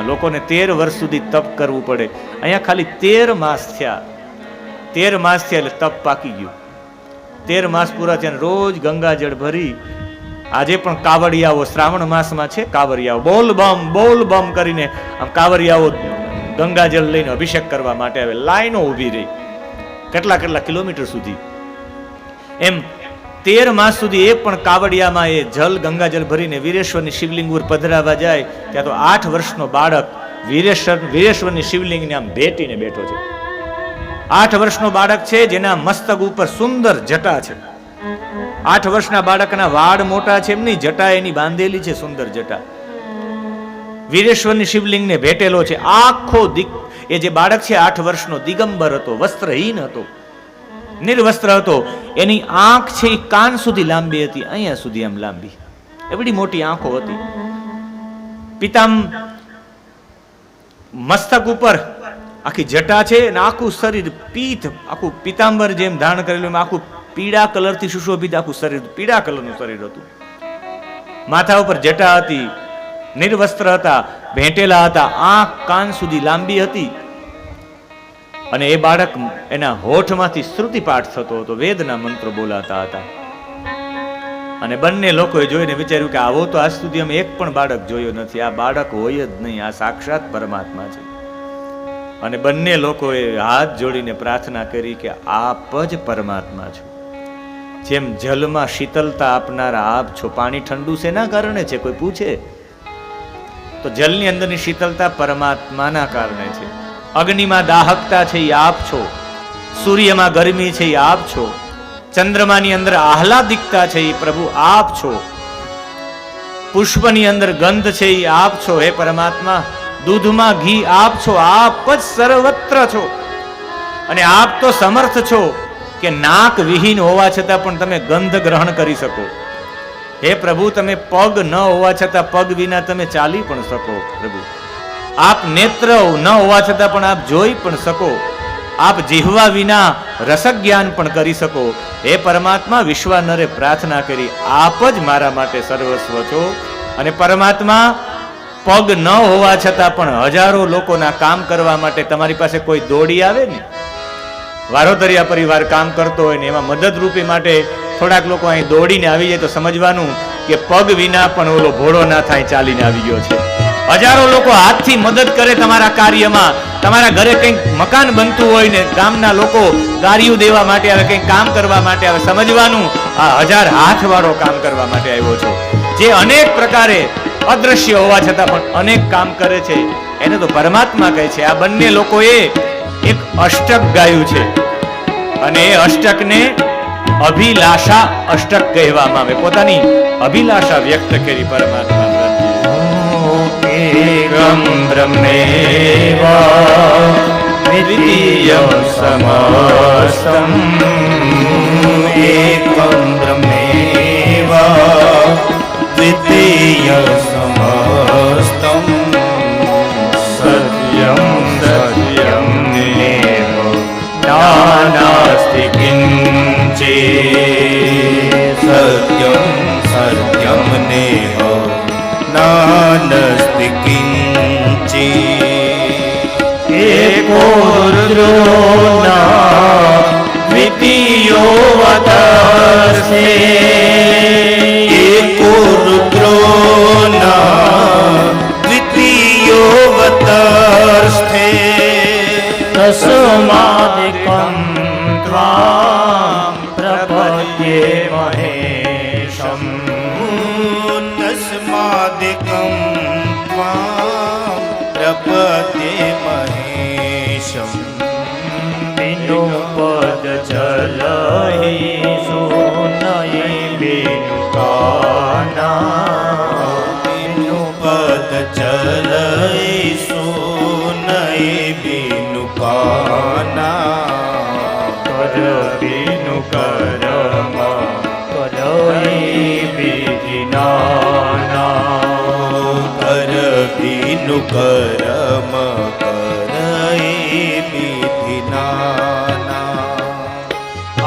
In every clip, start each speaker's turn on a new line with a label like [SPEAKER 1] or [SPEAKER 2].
[SPEAKER 1] શિવલિંગમાં. લોકોને 13 વર્ષ સુધી તપ કરવું પડે. અહીંયા ખાલી 13 માસ થયા. 13 માસ થયા એટલે તપ પાકી ગયું. 13 માસ પૂરા થયા રોજ ગંગાજળ ભરી. આજે પણ કાવડિયાઓ શ્રાવણ માસમાં છે, કાવડિયાઓ બોલ બમ કરીને આમ કાવડિયાઓ ગંગાજળ લઈને અભિષેક કરવા માટે આવે. લાઈનો ઊભી રહી કેટલા કિલોમીટર સુધી. એમ 13 માસ સુધી એ પણ કાવડિયામાં એ જલ ગંગાજળ ભરીને વીરેશ્વરની શિવલિંગ ઉપર પધરાવા જાય. ત્યાં તો 8 વર્ષનો બાળક વીરેશ્વરની શિવલિંગને આમ ભેટીને બેઠો છે. 8 વર્ષનો બાળક છે જેના મસ્તક ઉપર સુંદર જટા છે. 8 વર્ષના બાળકના વાળ મોટા છે, એમની જટા એની બાંધેલી છે, સુંદર જટા. વીરેશ્વરની શિવલિંગને ભેટેલો છે. આખો એ જે બાળક છે 8 વર્ષનો દિગંબર હતો, વસ્ત્રહીન હતો, નિર્વસ્ત્ર હતો. એની આંખ છે એ કાન સુધી લાંબી હતી, અહીંયા સુધી આમ લાંબી, એવડી મોટી આંખો હતી. મસ્તક ઉપર આખી જટા છે અને આખું શરીર પીઠ, આખું પિતાંબર જેમ ધારણ કરેલું, આખું પીળા કલરથી સુશોભિત આખું શરીર, પીળા કલરનું શરીર હતું. માથા ઉપર જટા હતી, નિર્વસ્ત્ર હતા, ભેટેલા હતા, આંખ કાન સુધી લાંબી હતી. અને એ બાળક એના હોઠમાંથી શ્રુતિ પાઠ થતો હતો, વેદના મંત્રો બોલાતા હતા. અને બંને લોકોએ જોઈને વિચાર્યું કે આવો તો આજ સુધી અમે એક પણ બાળક જોયો નથી, આ બાળક હોય જ નહીં, આ સાક્ષાત પરમાત્મા છે. અને બંને લોકોએ હાથ જોડીને પ્રાર્થના કરી કે આપ જ પરમાત્મા છો. જેમ જલમાં શીતલતા આપનારા આપ છો. પાણી ઠંડુ શેના કારણે છે કોઈ પૂછે તો જલની અંદરની શીતલતા પરમાત્માના કારણે છે. અગ્નિમાં દાહકતા છે એ આપ છો, સૂર્યમાં ગરમી છે એ આપ છો, ચંદ્રમાની અંદર આહલાદિકતા છે એ પ્રભુ આપ છો, પુષ્પની અંદર ગંધ છે એ આપ છો. હે પરમાત્મા, દૂધમાં ઘી આપ છો, આપ જ સર્વત્ર છો. અને આપ તો સમર્થ છો કે નાક વિહીન હોવા છતાં પણ તમે ગંધ ગ્રહણ કરી શકો. હે પ્રભુ, તમે પગ ન હોવા છતાં પગ વિના તમે ચાલી પણ શકો. પ્રભુ, આપ નેત્ર ન હોવા છતાં પણ આપ જોઈ પણ શકો. આપ જીહવા વિના રસજ્ઞાન પણ કરી શકો. હે પરમાત્મા, વિશ્વાનરે પ્રાર્થના કરી, આપ જ મારા માટે સર્વસ્વ છો. અને પરમાત્મા, પગ ન હોવા છતાં પણ હજારો લોકોના કામ કરવા માટે તમારી પાસે કોઈ દોડી આવે ને, વારોતરિયા પરિવાર કામ કરતો હોય ને એમાં મદદરૂપી માટે થોડાક લોકો અહીં દોડીને આવી જાય તો સમજવાનું કે પગ વિના પણ ઓલો ભોળો ના થાય, ચાલીને આવી ગયો છે. હજારો લોકો હાથથી મદદ કરે તમારા કાર્યમાં. તમારા ઘરે કંઈક મકાન બનતું હોય ને ગામના લોકો ગાડીઓ દેવા માટે આવે, કંઈક કામ કરવા માટે આવે, સમજવાનું આ 1000 હાથ વાળો કામ કરવા માટે આવ્યો છો. જે અનેક પ્રકારે અદ્રશ્ય હોવા છતાં પણ અનેક કામ કરે છે, એને તો પરમાત્મા કહે છે. આ બંને લોકોએ એક અષ્ટક ગાયું છે અને એ અષ્ટકને અભિલાષા અષ્ટક કહેવામાં આવે. પોતાની અભિલાષા વ્યક્ત કરી પરમાત્મા
[SPEAKER 2] એકમ બ્રહ્મેવ દ્વિતીયં સમસ્તં એકમ બ્રહ્મેવ દ્વિતીયં સમસ્તં સત્યં સત્યં નેવ નાનાસ્તિ કિંચિત સત્યં સત્યં નેવ નાનસ્તિ કિંચિત एको रुद्रो ना द्वितीयो वतर्षे एको रुद्रो ना द्वितीयो वतर्षे तस्मादिकं त्वां प्रपद्ये महेशम् तस्मादिकं त्वां प्रपद्ये महेशम् बिनुपद जलहि सोनये बेनुकाना बिनुपद जलहि सोनये बेनुकाना कर बिनु करम करये विधिनाना कर बिनु करम करये विधिनाना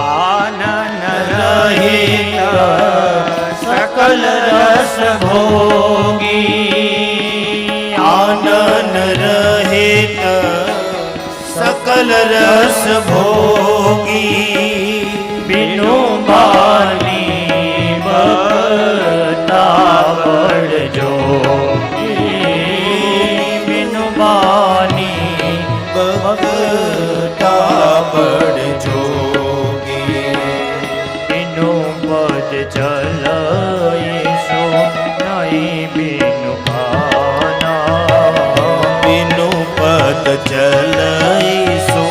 [SPEAKER 2] आनन रहित सकल रस भोगी आनन આનન રહિત સકલ રસ ભોગી
[SPEAKER 1] બિનુ બાની બતા પડજો બિનુ બાની
[SPEAKER 2] ભક્તા પડજો
[SPEAKER 1] બિનુ પદ ચલઈશો નહીં બિનુ કાના
[SPEAKER 2] બિનુ પદ ચલઈશો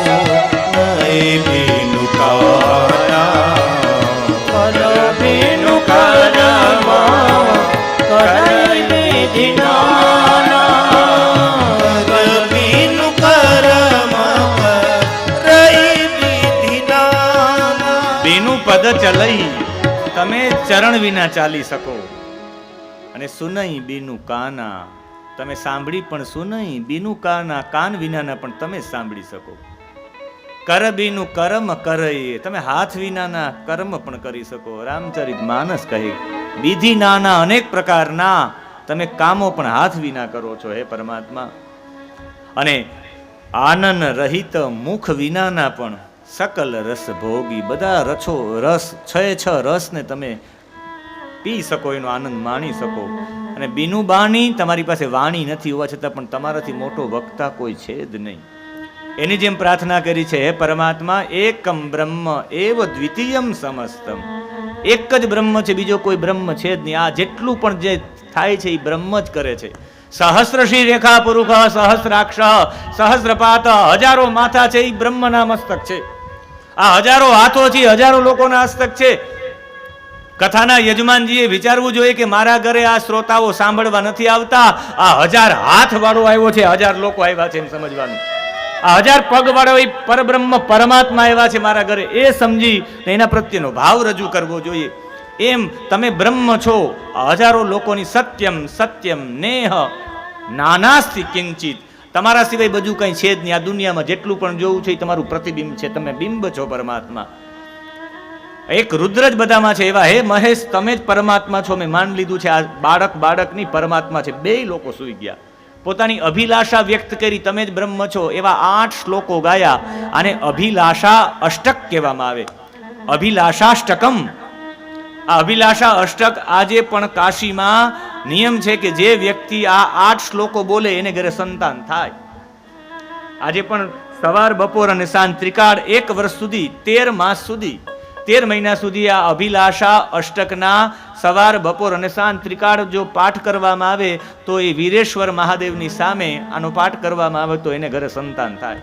[SPEAKER 2] નહીં બિનુ કાના
[SPEAKER 1] કર બિનુ કરમ કરાઈ વિધિ નાના
[SPEAKER 2] બિનુ કરમ રહી વિધિ નાના.
[SPEAKER 1] બેનું પદ ચલઈ તમે ચરણ વિના ચાલી શકો અને સુનઈ બીનું કાના તમે સાંભળી પણ સુનઈ બીનું કાના કાન વિનાના પણ તમે સાંભળી શકો. કર બીનું કર્મ કરઈ તમે હાથ વિનાના કર્મ પણ કરી શકો. રામચરિત માનસ કહે વિધિ નાના અનેક પ્રકારના તમે કામો પણ હાથ વિના કરો છો હે પરમાત્મા. અને આનન રહિત મુખ વિનાના પણ સકલ રસ ભોગી બધા રસ છ રસને તમે પી શકો એનો આનંદ માણી શકો. અને બીનું બાણી તમારી પાસે વાણી નથી હોવા છતાં પણ તમારાથી મોટો વક્તા કોઈ છે જ નહીં. એની જેમ પ્રાર્થના કરી છે હે પરમાત્મા એકમ બ્રહ્મ એવ દ્વિતીયમ સમસ્તમ એક જ બ્રહ્મ છે બીજો કોઈ બ્રહ્મ છે જ નહીં. આ જેટલું પણ જે થાય છે એ બ્રહ્મ જ કરે છે. સહસ્રશી રેખા પુરુષ સહસ્રાક્ષ સહસ્રપાત હજારો માથા છે એ બ્રહ્મના મસ્તક છે. આ હજારો હાથો છે હજારો લોકોના હસ્તક છે. કથાના યજમાનજીએ વિચારવું જોઈએ કે મારા ઘરે આ શ્રોતાઓ સાંભળવા નથી આવતા, આ 1000 હાથ વાળો આવ્યો છે, 1000 લોકો આવ્યા છે એમ સમજવાનું. આ 1000 પગ વાળો એ પરબ્રહ્મ પરમાત્મા આવ્યા છે મારા ઘરે એ સમજી એના પ્રત્યેનો ભાવ રજૂ કરવો જોઈએ. એમ તમે બ્રહ્મ છો. હજારો લોકોની સત્યમ સત્યમ નેહ નાનાસ્તિ કિંચિત તમારા સિવાય બધું કંઈ છે જ નહીં. આ દુનિયામાં જેટલું પણ જોવું છે એ તમારું પ્રતિબિંબ છે. તમે બિંબ છો પરમાત્મા. એક રુદ્ર જ બધામાં છે એવા હે મહેશ તમે જ પરમાત્મા છો. મેં માન લીધું છે આ બાળકની પરમાત્મા છે. 2 લોકો સૂઈ ગયા, પોતાની અભિલાષા વ્યક્ત કરી તમે જ બ્રહ્મ છો. એવા 8 શ્લોકો ગાયા અને અભિલાષા અષ્ટક કહેવામાં આવે. અભિલાષાષ્ટકમ. આ અભિલાષા અષ્ટક આજે પણ કાશીમાં નિયમ છે કે જે વ્યક્તિ આ 8 શ્લોકો બોલે એને ઘરે સંતાન થાય. આજે પણ સવાર બપોર અને સાંજ ત્રિકાળ 1 વર્ષ સુધી 13 માસ સુધી 13 મહિના સુધી આ અભિલાષા અષ્ટકના સવાર બપોર અને સાંજ ત્રિકાળ જો પાઠ કરવામાં આવે તો એ વીરેશ્વર મહાદેવની સામે આનો પાઠ કરવામાં આવે તો એને ઘરે સંતાન થાય.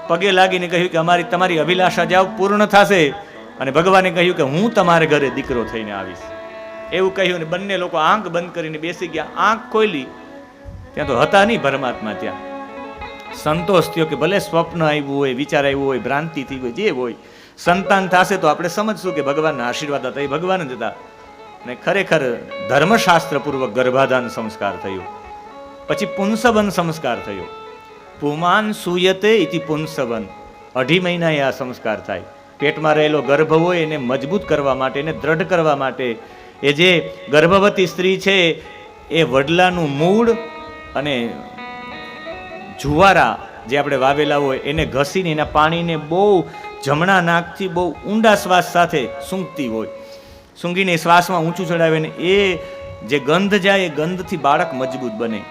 [SPEAKER 1] પગે લાગીને કહ્યું કે તમારી અભિલાષા જાવ પૂર્ણ થશે. અને ભગવાને કહ્યું કે હું તમારે ઘરે દીકરો થઈને આવીશ. એવું કહ્યું ને બંને લોકો આંખ બંધ કરીને બેસી ગયા. આંખ ખોલી ત્યાં તો હતા નહીં પરમાત્મા. ત્યાં સંતોષ થયો કે ભલે સ્વપ્ન આવ્યું હોય, વિચાર આવ્યું હોય, ભ્રાંતિ થઈ હોય, જે હોય, સંતાન થશે તો આપણે સમજશું કે ભગવાનના આશીર્વાદ હતા. એ ભગવાન જ હતા. ને ખરેખર ધર્મશાસ્ત્ર પૂર્વક ગર્ભાધાન સંસ્કાર થયો. પછી પુંસવન સંસ્કાર થયો. પુમાન સુયતે ઇતિ પુંસવન. 2.5 મહિના આ સંસ્કાર થાય. પેટમાં રહેલો ગર્ભ હોય એને મજબૂત કરવા માટે, એને દ્રઢ કરવા માટે એ જે ગર્ભવતી સ્ત્રી છે એ વડલાનું મૂળ અને જુવારા જે આપણે વાવેલા હોય એને ઘસીને એના પાણીને બહુ જમણા નાકથી બહુ ઊંડા શ્વાસ સાથે સૂંઘતી હોય. સૂંઘીને શ્વાસમાં ઊંચું ચડાવે ને એ જે ગંધ જાય એ ગંધથી બાળક મજબૂત બને.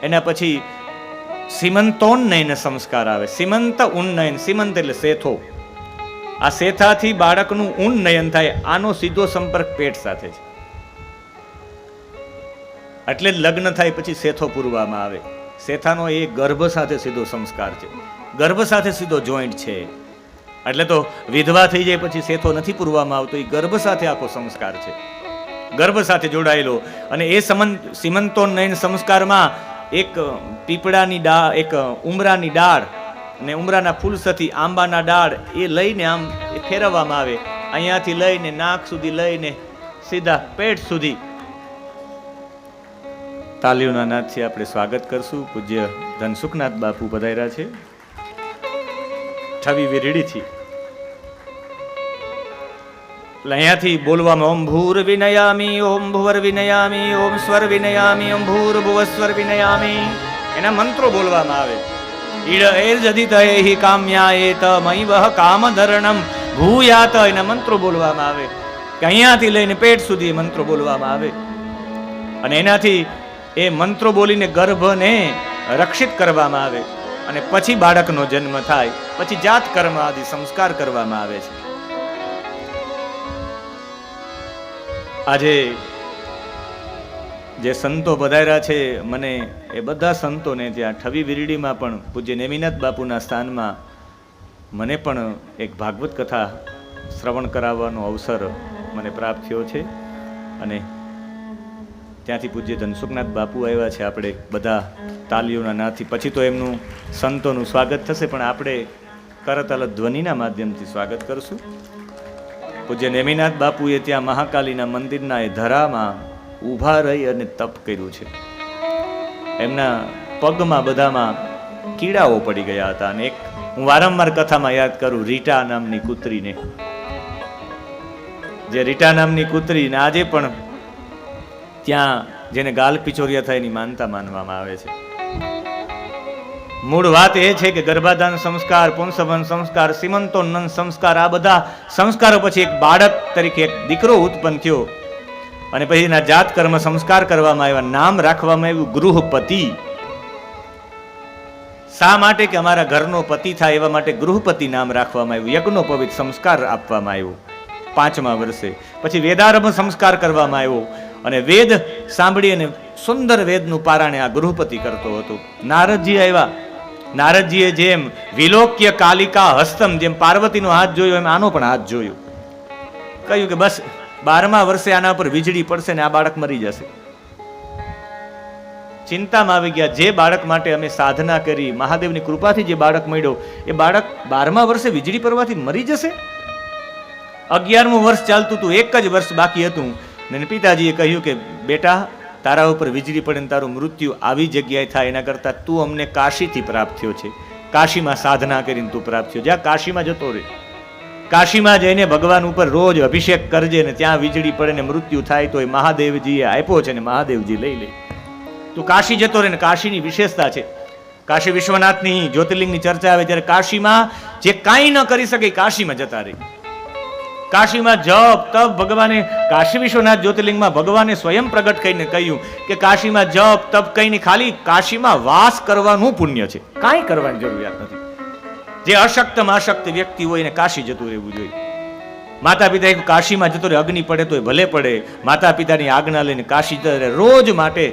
[SPEAKER 1] એના પછી સીમંતોન્નયન સંસ્કાર આવે. સીમંત ઉન્નયન. સીમંત એટલે સેથો. આ સેથાથી બાળકનું ઉન્નયન થાય. આનો સીધો સંપર્ક પેટ સાથે છે. એટલે લગ્ન થાય પછી સેથો પૂરવામાં આવે. સેથાનો એ ગર્ભ સાથે સીધો સંસ્કાર છે. ગર્ભ સાથે સીધો જોઈન્ટ છે. એટલે તો વિધવા થઈ જાય પછી સેથો નથી પૂરવામાં આવતો. એ ગર્ભ સાથે આખો સંસ્કાર છે, ગર્ભ સાથે જોડાયેલો. અને એ સીમંતોન્નયન સંસ્કારમાં એક પીપળાની ડાળ, એક ઉમરાની ડાળ અને ઉમરાના ફૂલ સથી આંબાના ડાળ એ લઈને આમ એ ફેરવવામાં આવે. અહીંયાથી લઈને નાક સુધી લઈને સીધા પેટ સુધી. તાલીઓના નાદથી આપણે સ્વાગત કરશું. પૂજ્ય ધનસુખનાથ બાપુ પધાર્યા છે છવી વીરડીથી. એટલે અહીંયાથી બોલવામાં ઓમ ભૂર વિનયામી, ઓમ ભુવર વિનયામી, ઓમ સ્વર વિનયામી, ઓમ ભૂર ભુવ સ્વર વિનયામી. એના મંત્રો બોલવામાં આવે. ઈડ એર્જદિતયૈ કામ્યાયેત મૈવહ કામધરણમ ભૂયાત, એના મંત્રો બોલવામાં આવે કે અહીંયાથી લઈને પેટ સુધી મંત્રો બોલવામાં આવે. અને એનાથી એ મંત્રો બોલીને ગર્ભને રક્ષિત કરવામાં આવે અને પછી બાળકનો જન્મ થાય, પછી જાત કર્મ આદિ સંસ્કાર કરવામાં આવે છે. આજે જે સંતો પધાર્યા છે, મને એ બધા સંતોને ત્યાં ઠવી વિરડીમાં પણ પૂજ્ય નેમિનાથ બાપુના સ્થાનમાં મને પણ એક ભાગવત કથા શ્રવણ કરાવવાનો અવસર મને પ્રાપ્ત થયો છે. અને ત્યાંથી પૂજ્ય ધનસુખનાથ બાપુ આવ્યા છે. આપણે બધા તાલીઓના નાથી પછી તો એમનું સંતોનું સ્વાગત થશે, પણ આપણે કરતાલ ધ્વનિના માધ્યમથી સ્વાગત કરશું. પૂજ્ય નેમિનાથ બાપુએ ત્યાં મહાકાલીના મંદિરના એ ધરામાં ઊભા રહી અને તપ કર્યું છે. એમના પગમાં બધામાં કીડાઓ પડી ગયા હતા. અને એક હું વારંવાર કથામાં યાદ કરું રીટા નામની કૂતરીને, જે રીટા નામની કૂતરીને આજે પણ ત્યાં જેને ગાલ પિચોરિયા થાય એની માનતા માનવામાં આવે છે. મૂળ વાત એ છે કે ગર્ભાધાન સંસ્કાર, પુંસવન સંસ્કાર, સીમંતોન્નન સંસ્કાર, આ બધા સંસ્કારો પછી એક બાળક તરીકે એક દીકરો ઉત્પન્ન થયો અને પછી એના જાત કર્મ સંસ્કાર કરવામાં આવ્યા. નામ રાખવામાં આવ્યું ગૃહપતિ. શા માટે? કે અમારા ઘરનો પતિ થાય, એવા માટે ગૃહપતિ નામ રાખવામાં આવ્યું. યજ્ઞોપવિત સંસ્કાર આપવામાં આવ્યો 5મા વર્ષે. પછી વેદારંભ સંસ્કાર કરવામાં આવ્યો અને વેદ સાંભળી અને સુંદર વેદનું પારાયણ આ ગૃહપતિ કરતો હતો. નારદજી આવ્યા. નારદજીએ જેમ વિલોક્ય કાલિકા હસ્તમ, જેમ પાર્વતીનો હાથ જોયો એમ આનો પણ હાથ જોયો. કહ્યું કે બસ 12મા વર્ષે આના પર વીજળી પડશે ને આ બાળક મરી જશે. ચિંતામાં આવી ગયા. જે બાળક માટે અમે સાધના કરી, મહાદેવની કૃપાથી જે બાળક મળ્યો, એ બાળક 12મા વર્ષે વીજળી પડવાથી મરી જશે. 11મું વર્ષ ચાલતું હતું, એક જ વર્ષ બાકી હતું. ને પિતાજીએ કહ્યું કે બેટા, તારા ઉપર વીજળી પડે ને તારું મૃત્યુ આવી જગ્યાએ થાય એના કરતાં તું અમને કાશીથી પ્રાપ્ત થયો છે, કાશીમાં સાધના કરીને તું પ્રાપ્ત થયો, જ્યાં કાશીમાં જતો રહે. કાશીમાં જઈને ભગવાન ઉપર રોજ અભિષેક કરજે ને ત્યાં વીજળી પડે ને મૃત્યુ થાય તો એ મહાદેવજીએ આપ્યો છે ને મહાદેવજી લઈ લે. તું કાશી જતો રહે. ને કાશીની વિશેષતા છે, કાશી વિશ્વનાથની જ્યોતિર્લિંગની ચર્ચા આવે ત્યારે કાશીમાં જે કાંઈ ન કરી શકે કાશીમાં જતા રહે. કાશીમાં જપ તપ, ભગવાને કાશી વિશ્વનાથ જ્યોતિર્લિંગમાં ભગવાને સ્વયં પ્રગટ કરીને કહ્યું કે કાશીમાં જપ તપ કઈ નહીં, ખાલી કાશીમાં વાસ કરવાનું પુણ્ય છે, કાંઈ કરવાની જરૂરિયાત નથી. જે અશક્તમાં અશક્ત વ્યક્તિ હોય એને કાશી જતું રહેવું જોઈએ. માતા પિતા કાશીમાં જતો રહે, અગ્નિ પડે તો ભલે પડે, માતા પિતાની આજ્ઞા લઈને કાશી જતો રહે. રોજ માટે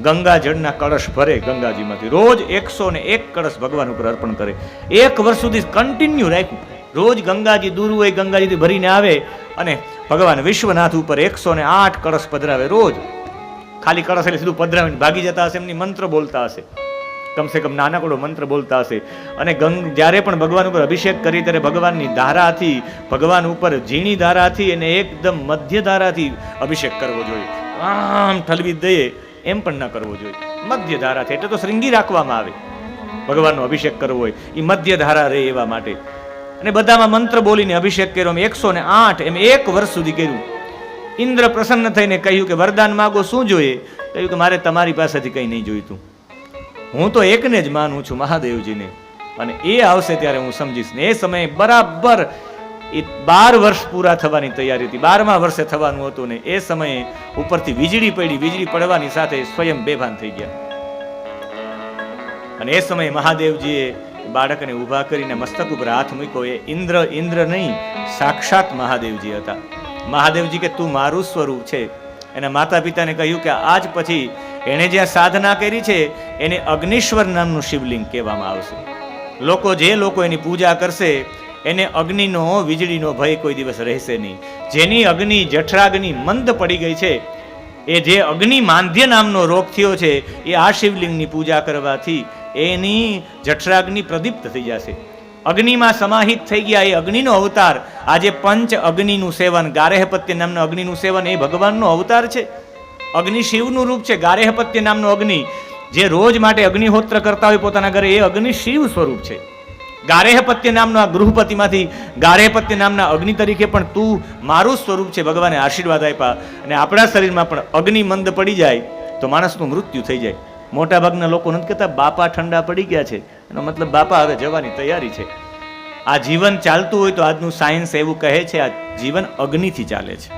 [SPEAKER 1] ગંગા જળના કળશ ભરે, ગંગાજીમાંથી રોજ 101 કળશ ભગવાન ઉપર અર્પણ કરે. 1 વર્ષ સુધી કન્ટિન્યુ રાખ્યું. રોજ ગંગાજી દૂર હોય, ગંગાજીથી ભરીને આવે અને ભગવાન વિશ્વનાથ ઉપર 108 કળશ પધરાવે. રોજ ખાલી કળશ એટલે સીધું પધરાવીને ભાગી જતા હશે, એમની મંત્ર બોલતા હશે, કમસે કમ નાનકડો મંત્ર બોલતા હશે. અને જ્યારે પણ ભગવાન ઉપર અભિષેક કરી ત્યારે ભગવાનની ધારાથી, ભગવાન ઉપર ઝીણી ધારાથી અને એકદમ મધ્ય ધારાથી અભિષેક કરવો જોઈએ. આમ ઠલવી દઈએ એમ પણ ન કરવો જોઈએ, મધ્ય ધારાથી. એટલે તો શ્રીંગી રાખવામાં આવે. ભગવાનનો અભિષેક કરવો હોય એ મધ્ય ધારા રહે એવા માટે. અને બધામાં મંત્ર બોલીને અભિષેક કર્યો. 108 એમ 1 વર્ષ સુધી કર્યું. ઇન્દ્ર પ્રસન્ન થઈને કહ્યું કે વરદાન માગો, શું જોઈએ? કહ્યું કે મારે તમારી પાસેથી કંઈ નહીં જોઈતું, હું તો એકને જ માનું છું, મહાદેવજીને, અને એ આવશે ત્યારે હું સમજીશ. ને એ સમયે બરાબર એ 12 વર્ષ પૂરા થવાની તૈયારી હતી. 12મા વર્ષે થવાનું હતું ને એ સમયે ઉપરથી વીજળી પડી. વીજળી પડવાની સાથે સ્વયં બેભાન થઈ ગયા. અને એ સમયે મહાદેવજીએ બાળકને ઊભા કરીને મસ્તક ઉપર હાથ મૂક્યો. એ ઇન્દ્ર નહીં, સાક્ષાત મહાદેવજી હતા. મહાદેવજી કે તું મારું સ્વરૂપ છે. એના માતા પિતાને કહ્યું કે આજ પછી એણે જ્યાં સાધના કરી છે એને અગ્નિશ્વર નામનું શિવલિંગ કહેવામાં આવશે. જે લોકો એની પૂજા કરશે એને અગ્નિનો, વીજળીનો ભય કોઈ દિવસ રહેશે નહીં. જેની અગ્નિ જઠરાગ્નિ મંદ પડી ગઈ છે, એ જે અગ્નિ માંધ્ય નામનો રોગ થયો છે, એ આ શિવલિંગની પૂજા કરવાથી એની જઠરાગ્નિ પ્રદીપ્ત થઈ જશે. અગ્નિમાં સમાહિત થઈ ગયા એ અગ્નિનો અવતાર. આજે પંચ અગ્નિનું સેવન, ગારેહપત્ય નામનો અગ્નિનું સેવન એ ભગવાનનો અવતાર છે. અગ્નિ શિવનું રૂપ છે. ગારેહપત્ય નામનો અગ્નિ જે રોજ માટે અગ્નિહોત્ર કરતા હોય પોતાના ઘરે, એ અગ્નિ શિવ સ્વરૂપ છે. ગારેહપત્ય નામનો આ ગૃહપતિમાંથી ગારેહપત્ય નામના અગ્નિ તરીકે પણ તું મારું સ્વરૂપ છે. ભગવાને આશીર્વાદ આપ્યા. અને આપણા શરીરમાં પણ અગ્નિ મંદ પડી જાય તો માણસનું મૃત્યુ થઈ જાય. મોટા ભાગના લોકો નથી કહેતા બાપા ઠંડા પડી ગયા છે, એનો મતલબ બાપા હવે જવાની તૈયારી છે. આ જીવન ચાલતું હોય તો આજનું સાયન્સ એવું કહે છે આ જીવન અગ્નિથી ચાલે છે.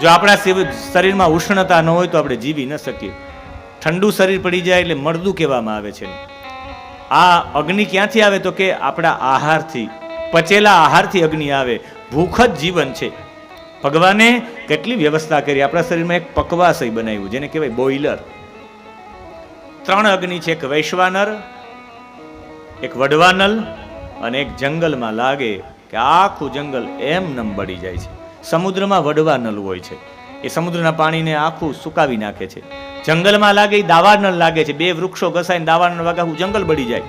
[SPEAKER 1] જો આપણા શરીરમાં ઉષ્ણતા ન હોય તો આપણે જીવી ન શકીએ. ઠંડુ શરીર પડી જાય એટલે મળદું કહેવામાં આવે છે. આ અગ્નિ ક્યાંથી આવે તો કે આપણા આહારથી, પચેલા આહારથી અગ્નિ આવે. ભૂખ જ જીવન છે. ભગવાને કેટલી વ્યવસ્થા કરી. આપણા શરીરમાં એક પકવાસય બનાવ્યું જેને કહેવાય બોઇલર. 3 અગ્નિ છે, એક વૈશ્વાનર, એક વડવાનલ અને એક જંગલમાં લાગે કે આખું જંગલ એમનેમ બળી જાય છે. સમુદ્રમાં વડવાનલ હોય છે, એ સમુદ્રના પાણીને આખું સુકાવી નાખે છે. જંગલમાં લાગે એ દાવાનળ લાગે છે, 2 વૃક્ષો ઘસાઈને દાવાનળ વાગે આખું જંગલ બળી જાય.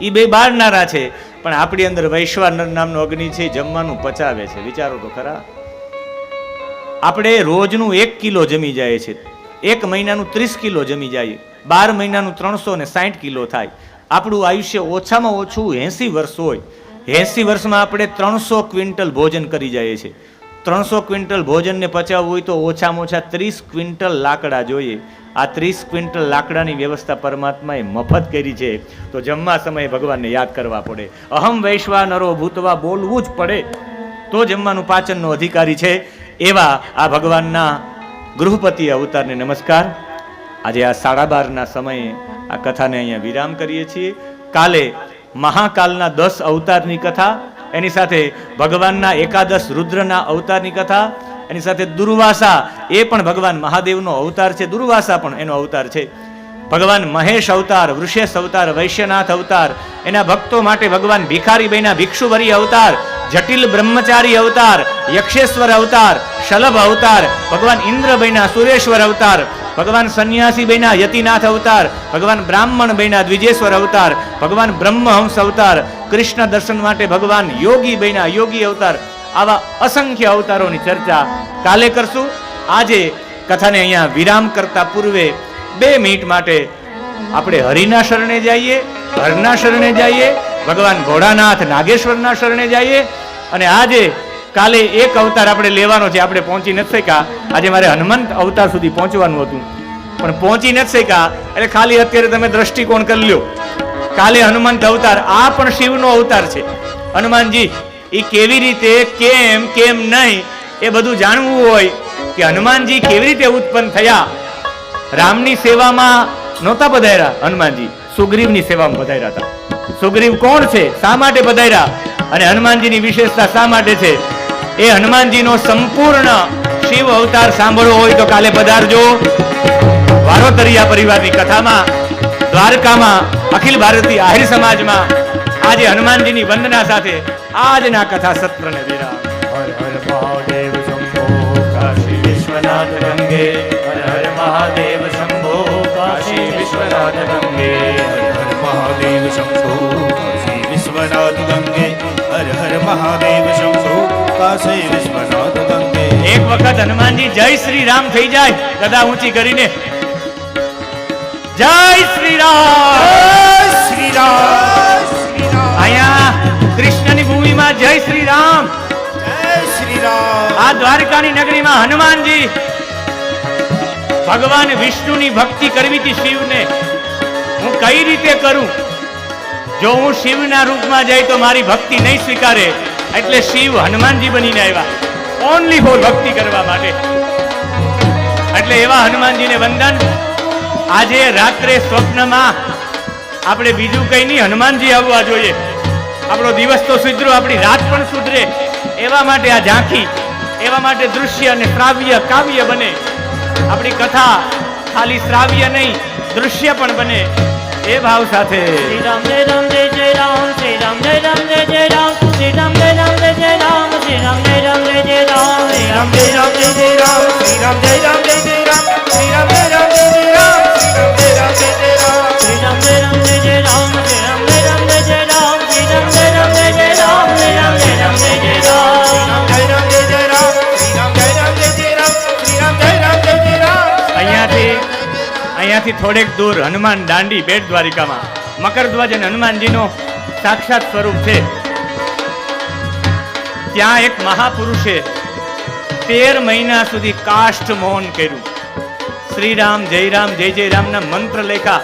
[SPEAKER 1] એ 2 બાળનારા છે, પણ આપણી અંદર વૈશ્વાનર નામનો અગ્નિ છે, જમવાનું પચાવે છે. વિચારો તો ખરા. આપણે રોજનું 1 કિલો જમી જાય છે, 1 મહિનાનું 30 કિલો જમી જાય, 12 મહિનાનું 360 કિલો થાય. આપણું આયુષ્ય ઓછામાં ઓછું 80 વર્ષ હોય. 80 વર્ષમાં આપણે 300 ક્વિન્ટલ ભોજન કરી જાય છે. 300 ક્વિન્ટલ ભોજનને પચાવવું હોય તો ઓછામાં ઓછા 30 ક્વિન્ટલ લાકડા જોઈએ. આ 30 ક્વિન્ટલ લાકડાની વ્યવસ્થા પરમાત્માએ મફત કરી છે. તો જમવા સમયે ભગવાનને યાદ કરવા પડે. અહમ વૈશ્વાનરો ભૂતવા બોલવું જ પડે તો જમવાનું પાચનનો અધિકારી છે. એવા આ ભગવાનના ગૃહપતિ અવતારને નમસ્કાર. આજે આ 12:30ના સમયે આ કથાને અહીંયા વિરામ કરીએ છીએ. કાલે મહાકાલના 10 અવતારની કથા, એની સાથે ભગવાનના 11 રુદ્રના અવતારની કથા, એની સાથે દુર્વાસા, એ પણ ભગવાન મહાદેવનો અવતાર છે. દુર્વાસા પણ એનો અવતાર છે. ભગવાન મહેશ અવતાર, વૃષેશ અવતાર, વૈશ્યનાથ અવતાર, એના ભક્તો માટે ભગવાન ભિખારી બહેના ભિક્ષુભરી અવતાર, જટિલ બ્રહ્મચારી અવતાર, યક્ષેશ્વર અવતાર, શલભ અવતાર, ભગવાન ઇન્દ્ર બહેના સુરેશ્વર અવતાર, ભગવાન સંન્યાસી બહેના યતિનાથ અવતાર, ભગવાન બ્રાહ્મણ બહેના દ્વિજેશ્વર અવતાર, ભગવાન બ્રહ્મહંસ અવતાર, કૃષ્ણ દર્શન માટે ભગવાન યોગી બહેના યોગી અવતાર, આવા અસંખ્ય અવતારોની ચર્ચા કાલે કરશું. આજે કથાને અહીંયા વિરામ કરતા પૂર્વે 2 મિનિટ માટે આપણે હરિના શરણે જઈએ, હરના શરણે જઈએ, ભગવાન ભોળાનાથ નાગેશ્વરના શરણે જઈએ. અને આજે કાલે એક અવતાર આપણે લેવાનો છે, આપણે પહોંચી નથી શક્યા. આજે મારે હનુમંત અવતાર સુધી પહોંચવાનું હતું પણ પહોંચી નથી શક્યા, એટલે ખાલી અત્યારે તમે દ્રષ્ટિકોણ કરી લ્યો. કાલે હનુમંત અવતાર, આ પણ શિવનો અવતાર છે. હનુમાનજી એ કેવી રીતે, કેમ નહીં, એ બધું જાણવું હોય કે હનુમાનજી કેવી રીતે ઉત્પન્ન થયા. રામની સેવામાં નહોતા પધાર્યા હનુમાનજી, સુગ્રીવની સેવામાં પધાર્યા હતા. સુગ્રીવ કોણ છે, શા માટે પધાર્યા, અને હનુમાનજીની વિશેષતા શા માટે છે, એ હનુમાનજીનો સંપૂર્ણ શિવ અવતાર સાંભળવો હોય તો કાલે પધારજો. વારોતરિયા પરિવારની કથામાં દ્વારકામાં અખિલ ભારતીય આહિર સમાજમાં આજે હનુમાનજીની વંદના સાથે આજના કથા સત્રને વિરામ. હર હર મહાદેવ શંભો કાશી વિશ્વનાથ ગંગે, હર હર મહાદેવ શંભો કાશી વિશ્વનાથ ગંગે,
[SPEAKER 2] હર હર મહાદેવ શંભો કાશી વિશ્વનાથ ગંગે, હર હર મહાદેવ શંભો કાશી વિશ્વનાથ ગંગે.
[SPEAKER 1] એક વખત હનુમાનજી જય શ્રી રામ થઈ જાય, ગદા ઊંચી કરીને જય શ્રી રામ,
[SPEAKER 2] જય શ્રી રામ,
[SPEAKER 1] અહીંયા કૃષ્ણની ભૂમિમાં જય શ્રી રામ,
[SPEAKER 2] જય શ્રી રામ.
[SPEAKER 1] આ દ્વારકાની નગરીમાં હનુમાનજી ભગવાન વિષ્ણુની ભક્તિ કરવી હતી. શિવને હું કઈ રીતે કરું, જો હું શિવના રૂપમાં જાય તો મારી ભક્તિ નહીં સ્વીકારે, એટલે શિવ હનુમાનજી બનીને આવ્યા ઓનલી ફોર ભક્તિ કરવા માટે. એટલે એવા હનુમાનજીને વંદન. આજે રાત્રે સ્વપ્નમાં આપણે બીજું કઈ નહીં, હનુમાનજી આવવા જોઈએ. આપણો દિવસ તો સુધરો, આપણી રાત પણ સુધરે, એવા માટે આ ઝાંખી, એવા માટે દૃશ્ય અને શ્રાવ્ય કાવ્ય બને. આપણી કથા ખાલી શ્રાવ્ય નહીં, દૃશ્ય પણ બને. એ ભાવ સાથે
[SPEAKER 3] શ્રી રામ જય રામ જય જય રામ, શ્રી રામ જય રામ જય જય રામ, શ્રી રામ જય રામ જય જય રામ, શ્રી રામ જય રામ જય જય રામ, શ્રી રામ જય રામ જય જય રામ,
[SPEAKER 2] શ્રી રામ જય રામ જય જય રામ, શ્રી રામ જય રામ જય જય રામ, શ્રી રામ જય રામ જય જય રામ,
[SPEAKER 3] શ્રી રામ જય રામ જય જય રામ, શ્રી રામ જય રામ જય જય રામ, શ્રી રામ જય રામ જય જય રામ, શ્રી રામ જય રામ જય જય રામ,
[SPEAKER 2] શ્રી રામ જય રામ જય જય રામ, શ્રી રામ જય રામ જય જય રામ, શ્રી રામ જય રામ જય જય રામ.
[SPEAKER 1] અહીંયાથી થોડેક દૂર હનુમાન દાંડી બેટ દ્વારિકામાં મકરધ્વજ અને હનુમાનજીનો સાક્ષાત સ્વરૂપ છે. ત્યાં એક મહાપુરુષે 13 મહિના સુધી કાષ્ઠ મૌન કર્યું. શ્રી રામ જય રામના મંત્ર લેખા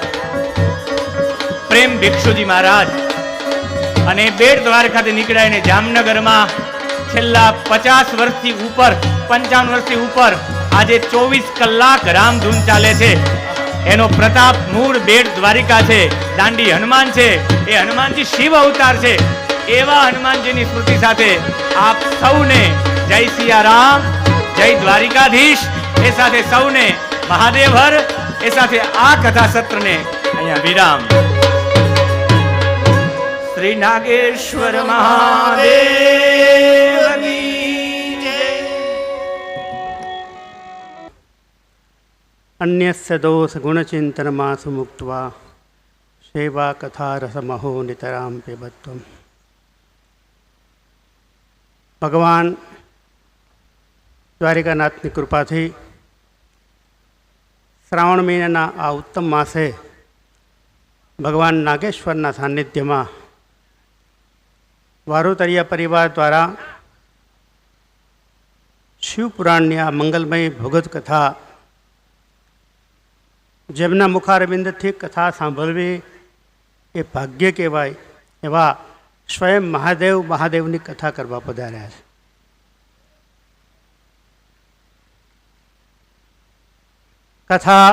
[SPEAKER 1] પ્રેમ ભિક્ષુજી મહારાજ અને બેટ દ્વારકાથી નીકળ્યા અને જામનગરમાં છેલ્લા 50 વર્ષથી ઉપર 55 વર્ષથી ઉપર આજે 24 કલાક રામધૂન ચાલે છે. એનો પ્રતાપ મૂળ બેટ દ્વારિકા છે. દાંડી હનુમાન છે, એ હનુમાનજી શિવ અવતાર છે. એવા હનુમાનજીની સ્મૃતિ સાથે આપ સૌને જય સિયારામ, જય દ્વારિકાધીશ. એ સાથે સૌને મહાદેવ હર. એ સાથે આ કથા સત્રને અહીંયા વિરામ. શ્રી નાગેશ્વર મહાદેવની જય.
[SPEAKER 4] અન્યસ્ય દોષ ગુણચિંતનમાં સુમુક્ત્વા સેવા કથા રસમહો નિતરામ પેબત્વમ. ભગવાન દ્વારિકાનાથની કૃપાથી શ્રાવણ મહિનાના આ ઉત્તમ માસે ભગવાન નાગેશ્વરના સાનિધ્યમાં વારોતરિયા પરિવાર દ્વારા શિવપુરાણની આ મંગલમય ભગવત કથા, જેમના મુખારવિંદથી કથા સાંભળવી એ ભાગ્ય કહેવાય એવા સ્વયં મહાદેવની કથા કરવા પધાર્યા છે. કથા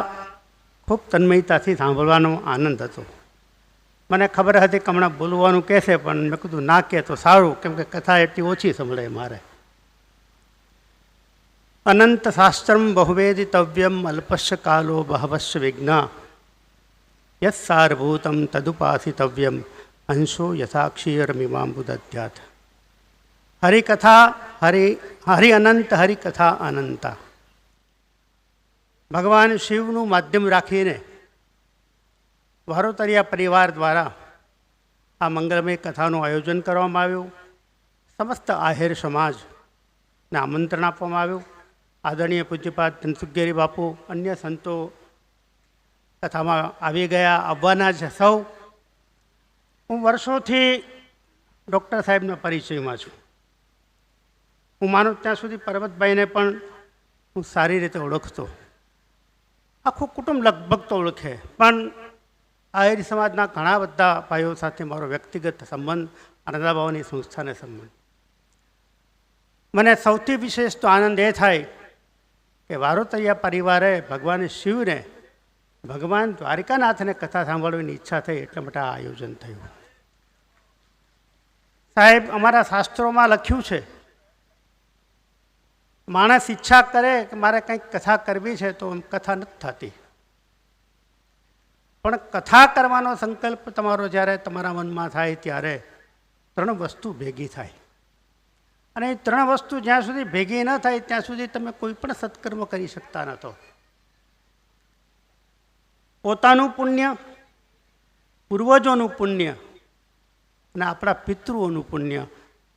[SPEAKER 4] ખૂબ તન્મયતાથી સાંભળવાનો આનંદ હતો. મને ખબર હતી કે હમણાં બોલવાનું કહેશે, પણ મેં કીધું ના કહે તો સારું, કેમ કે કથા એટલી ઓછી સંભળાય મારે. અનંત શાસ્ત્રમ બહુવેદિતવ્યમ અલ્પસ્ય કાલો બહવસ્ય વિઘ્ના યત સારભૂતમ તદુપાસિતવ્યમ અંશો યથાક્ષીરમિમાંબુદધ્યાત. હરિકથા હરિ અનંત હરિકથા અનંતા. ભગવાન શિવનું માધ્યમ રાખીને વારોતરિયા પરિવાર દ્વારા આ મંગલમય કથાનું આયોજન કરવામાં આવ્યું. સમસ્ત આહિર સમાજને આમંત્રણ આપવામાં આવ્યું. આદરણીય પૂજ્યપાદ ધનસુખગીરી બાપુ, અન્ય સંતો કથામાં આવી ગયા, આવવાના છે સૌ. હું વર્ષોથી ડૉક્ટર સાહેબના પરિચયમાં છું. હું માનું ત્યાં સુધી પરબતભાઈને પણ હું સારી રીતે ઓળખતો. આખું કુટુંબ લગભગ તો ઓળખે, પણ આહિર સમાજના ઘણા બધા ભાઈઓ સાથે મારો વ્યક્તિગત સંબંધ, આનંદાબાવાની સંસ્થાને સંબંધ. મને સૌથી વિશેષ તો આનંદ એ થાય કે વારોતરિયા પરિવારે ભગવાન શિવને, ભગવાન દ્વારિકાનાથને કથા સાંભળવાની ઈચ્છા થઈ, એટલા માટે આ આયોજન થયું. સાહેબ, અમારા શાસ્ત્રોમાં લખ્યું છે, માણસ ઈચ્છા કરે કે મારે કંઈક કથા કરવી છે તો કથા નથી થતી. પણ કથા કરવાનો સંકલ્પ તમારો જ્યારે તમારા મનમાં થાય ત્યારે 3 વસ્તુ ભેગી થાય. અને એ 3 વસ્તુ જ્યાં સુધી ભેગી ન થાય ત્યાં સુધી તમે કોઈ પણ સત્કર્મ કરી શકતા નહોતો. પોતાનું પુણ્ય, પૂર્વજોનું પુણ્ય અને આપણા પિતૃઓનું પુણ્ય,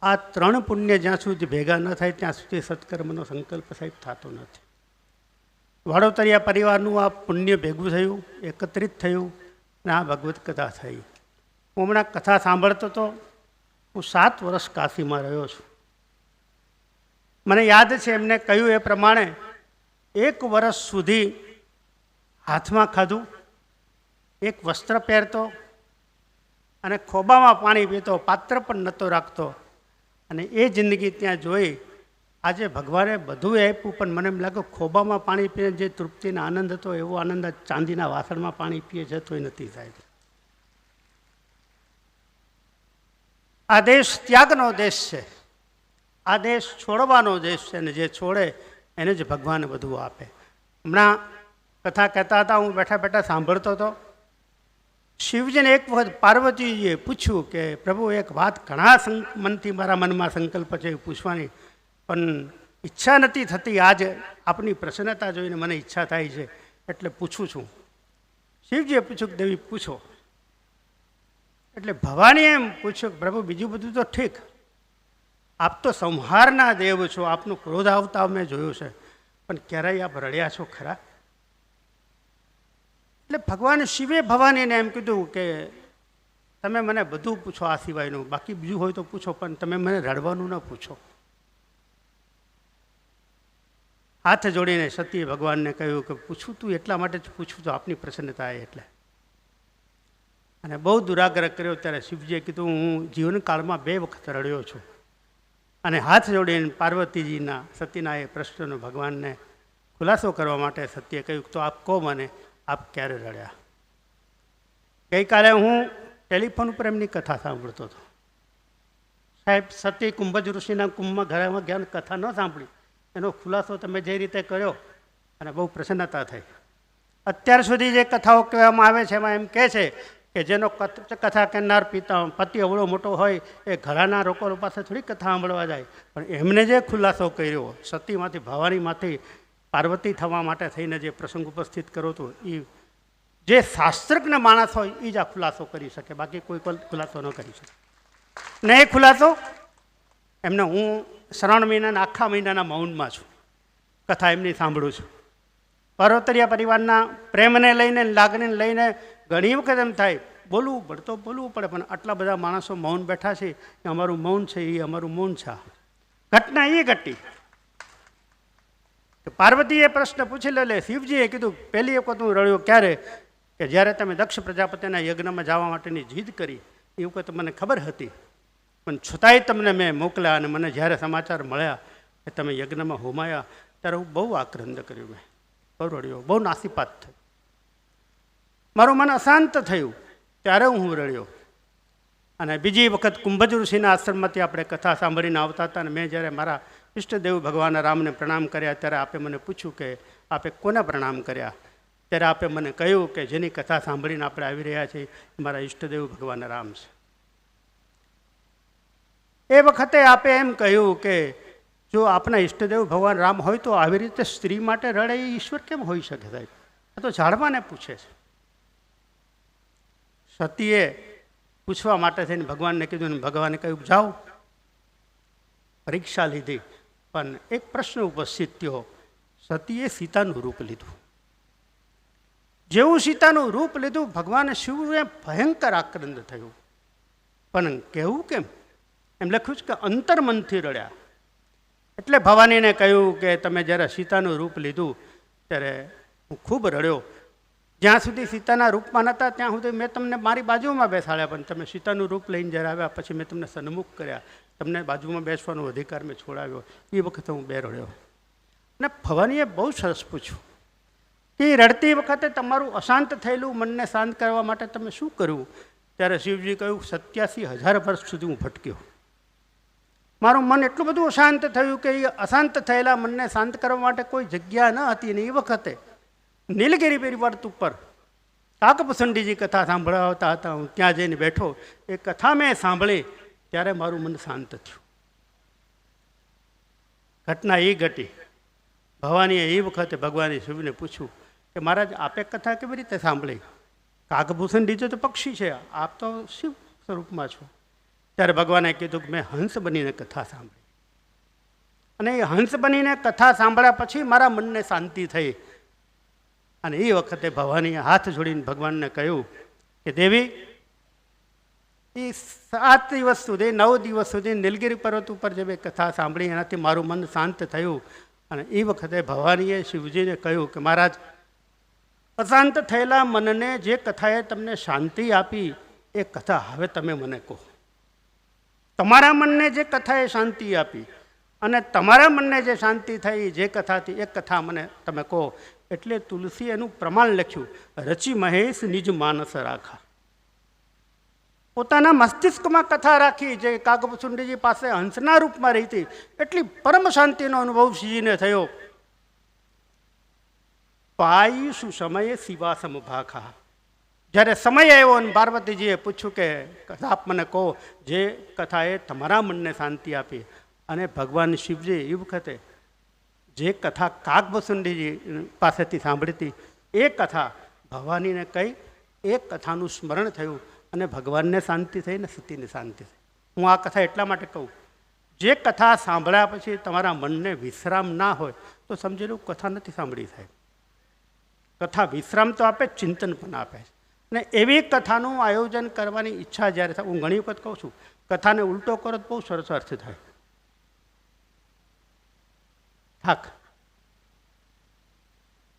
[SPEAKER 4] આ 3 પુણ્ય જ્યાં સુધી ભેગા ન થાય ત્યાં સુધી સત્કર્મનો સંકલ્પ સાહેબ થતો નથી. વાડોતરિયા પરિવારનું આ પુણ્ય ભેગું થયું, એકત્રિત થયું અને આ ભગવત કથા થઈ. હું હમણાં કથા સાંભળતો હતો. હું 7 વર્ષ કાશીમાં રહ્યો છું. મને યાદ છે એમને કહ્યું એ પ્રમાણે 1 વર્ષ સુધી હાથમાં ખાધું, એક વસ્ત્ર પહેરતો અને ખોબામાં પાણી પીતો, પાત્ર પણ નહોતો રાખતો. અને એ જિંદગી ત્યાં જોઈ. આજે ભગવાને બધું આપ્યું, પણ મને એમ લાગે ખોબામાં પાણી પીને જે તૃપ્તિનો આનંદ હતો એવો આનંદ ચાંદીના વાસણમાં પાણી પીએ જતોય નથી સાહેબ. આ દેશ ત્યાગનો દેશ છે, આ દેશ છોડવાનો દેશ છે, અને જે છોડે એને જ ભગવાન બધું આપે. હમણાં કથા કહેતા હતા, હું બેઠા બેઠા સાંભળતો હતો. શિવજીને એક વખત પાર્વતીજીએ પૂછ્યું કે પ્રભુ, એક વાત ઘણા મનથી મારા મનમાં સંકલ્પ છે પૂછવાની, પણ ઈચ્છા નથી થતી. આજ આપની પ્રસન્નતા જોઈને મને ઈચ્છા થાય છે, એટલે પૂછું છું. શિવજીએ પૂછ્યું કે દેવી પૂછો. એટલે ભવાનીએ એમ પૂછ્યું કે પ્રભુ, બીજું બધું તો ઠીક, આપ તો સંહારના દેવ છો, આપનું ક્રોધ આવતા મેં જોયું છે, પણ ક્યારેય આપ રડ્યા છો ખરા? એટલે ભગવાન શિવે ભવાનીને એમ કીધું કે તમે મને બધું પૂછો આ સિવાયનું, બાકી બીજું હોય તો પૂછો, પણ તમે મને રડવાનું ન પૂછો. હાથ જોડીને સતીએ ભગવાનને કહ્યું કે પૂછું તું એટલા માટે જ પૂછું તો આપની પ્રસન્નતા એટલે. અને બહુ દુરાગ્રહ કર્યો ત્યારે શિવજીએ કીધું હું જીવનકાળમાં 2 વખત રડ્યો છું. અને હાથ જોડીને પાર્વતીજીના સતીના એ પ્રશ્નનો ભગવાનને ખુલાસો કરવા માટે સતીએ કહ્યું તો આપ કહો મને આપ ક્યારે રડ્યા. ગઈકાલે હું ટેલિફોન ઉપર એમની કથા સાંભળતો હતો. સાહેબ સતી કુંભજ ઋષિના કુંભમાં ઘરમાં ગયા કથા ન સાંભળી એનો ખુલાસો તમે જે રીતે કર્યો અને બહુ પ્રસન્નતા થઈ. અત્યાર સુધી જે કથાઓ કહેવામાં આવે છે એમાં એમ કહે છે કે જેનો કથા કહેનાર પતિ અવળો મોટો હોય એ ઘરાના લોકો પાસે થોડી કથા સાંભળવા જાય. પણ એમને જે ખુલાસો કર્યો સતીમાંથી ભવાનીમાંથી પાર્વતી થવા માટે થઈને જે પ્રસંગ ઉપસ્થિત કર્યો હતો એ જે શાસ્ત્રજ્ઞ માણસ હોય એ જ આ ખુલાસો કરી શકે, બાકી કોઈ ખુલાસો ન કરી શકે. ને એ ખુલાસો એમને હું શ્રાવણ મહિનાના આખા મહિનાના મૌનમાં છું, કથા એમની સાંભળું છું. પર્વતરિયા પરિવારના પ્રેમને લઈને લાગણીને લઈને ઘણી વખત એમ થાય બોલવું પડે તો બોલવું પડે, પણ આટલા બધા માણસો મૌન બેઠા છે એ અમારું મૌન છે, એ અમારું મૌન છે. ઘટના એ ઘટી પાર્વતીએ પ્રશ્ન પૂછી લે. શિવજીએ કીધું પહેલી વખત હું રડ્યો ક્યારે કે જ્યારે તમે દક્ષ પ્રજાપતિના યજ્ઞમાં જવા માટેની જીદ કરી એ વખત મને ખબર હતી, પણ છતાંય તમને મેં મોકલ્યા અને મને જ્યારે સમાચાર મળ્યા કે તમે યજ્ઞમાં હોમાયા ત્યારે હું બહુ આક્રંદ કર્યું, મેં બહુ રડ્યો, બહુ નાસીપાત થઈ, મારું મન અશાંત થયું ત્યારે હું રડ્યો. અને બીજી વખત કુંભજ ઋષિના આશ્રમમાંથી આપણે કથા સાંભળીને આવતા હતા અને મેં જ્યારે મારા ઈષ્ટદેવ ભગવાન રામને પ્રણામ કર્યા ત્યારે આપે મને પૂછ્યું કે આપે કોને પ્રણામ કર્યા, ત્યારે આપે મને કહ્યું કે જેની કથા સાંભળીને આપણે આવી રહ્યા છીએ મારા ઈષ્ટદેવ ભગવાન રામ છે. એ વખતે આપે એમ કહ્યું કે જો આપણા ઈષ્ટદેવ ભગવાન રામ હોય તો આવી રીતે સ્ત્રી માટે રડે એ ઈશ્વર કેમ હોઈ શકે સાહેબ? આ તો ઝાડવાને પૂછે છે. સતીએ પૂછવા માટે થઈને ભગવાનને કીધું ને ભગવાને કહ્યું જાઓ. પરીક્ષા લીધી પણ એક પ્રશ્ન ઉપસ્થિત થયો. સતીએ સીતાનું રૂપ લીધું. જેવું સીતાનું રૂપ લીધું ભગવાન શિવને ભયંકર આક્રંદ થયું. પણ કહેવું કેમ? એમ લખ્યું છે કે અંતર્મનથી રડ્યા. એટલે ભવાનીને કહ્યું કે તમે જ્યારે સીતાનું રૂપ લીધું ત્યારે હું ખૂબ રડ્યો. જ્યાં સુધી સીતાના રૂપમાં નહોતા ત્યાં સુધી મેં તમને મારી બાજુમાં બેસાડ્યા, પણ તમે સીતાનું રૂપ લઈને જ્યારે આવ્યા પછી મેં તમને સન્મુખ કર્યા, તમને બાજુમાં બેસવાનો અધિકાર મેં છોડાવ્યો. એ વખતે હું બે રડ્યો. અને ભવાનીએ બહુ સરસ પૂછ્યું કે રડતી વખતે તમારું અશાંત થયેલું મનને શાંત કરવા માટે તમે શું કર્યું? ત્યારે શિવજી કહ્યું 87,000 વર્ષ સુધી હું ભટક્યો. મારું મન એટલું બધું અશાંત થયું કે એ અશાંત થયેલા મનને શાંત કરવા માટે કોઈ જગ્યા ન હતી. ને એ વખતે નીલગિરી પર્વત ઉપર કાકભૂષણજીની કથા સાંભળાવતા હતા, હું ત્યાં જઈને બેઠો. એ કથા મેં સાંભળી ત્યારે મારું મન શાંત થયું. ઘટના એ ઘટી. ભવાનીએ એ વખતે ભગવાને શિવને પૂછ્યું કે મહારાજ આપે કથા કેવી રીતે સાંભળી? કાકભૂષણજી તો પક્ષી છે, આપ તો શિવ સ્વરૂપમાં છો. ત્યારે ભગવાને કીધું કે મેં હંસ બનીને કથા સાંભળી અને એ હંસ બનીને કથા સાંભળ્યા પછી મારા મનને શાંતિ થઈ. અને એ વખતે ભવાનીએ હાથ જોડીને ભગવાનને કહ્યું કે દેવી એ 7 દિવસ સુધી 9 દિવસ સુધી નીલગિરી પર્વત ઉપર જે મેં કથા સાંભળી એનાથી મારું મન શાંત થયું. અને એ વખતે ભવાનીએ શિવજીને કહ્યું કે મહારાજ અશાંત થયેલા મનને જે કથાએ તમને શાંતિ આપી એ કથા હવે તમે મને કહો. તમારા મનને જે કથાએ શાંતિ આપી અને તમારા મનને જે શાંતિ થઈ જે કથાથી એ કથા મને તમે કહો. એટલે તુલસી એનું પ્રમાણ લખ્યું રચી મહેશ નિજ માનસ રાખા. પોતાના મસ્તિષ્કમાં કથા રાખી જે કાકભૂષણજી પાસે હંસના રૂપમાં રહી હતી. એટલી પરમ શાંતિનો અનુભવ શ્રીજીને થયો. પાયુષુ સમયે શિવાસમ ભાખા. જ્યારે સમય આવ્યો અને પાર્વતીજીએ પૂછ્યું કે આપ મને કહો જે કથાએ તમારા મનને શાંતિ આપી. અને ભગવાન શિવજી એ વખતે જે કથા કાકભૂષણજી પાસેથી સાંભળી હતી એ કથા ભવાનીને કહી એ કથાનું સ્મરણ થયું અને ભગવાનને શાંતિ થઈ ને સતીને શાંતિ થઈ. હું આ કથા એટલા માટે કહું, જે કથા સાંભળ્યા પછી તમારા મનને વિશ્રામ ના હોય તો સમજી લો કથા નથી સાંભળી સાહેબ. કથા વિશ્રામ તો આપે, ચિંતન પણ આપે છે. અને એવી કથાનું આયોજન કરવાની ઈચ્છા જ્યારે થાય, હું ઘણી વખત કહું છું કથાને ઉલટો કરો તો બહુ સરસ અર્થ થાય. થાક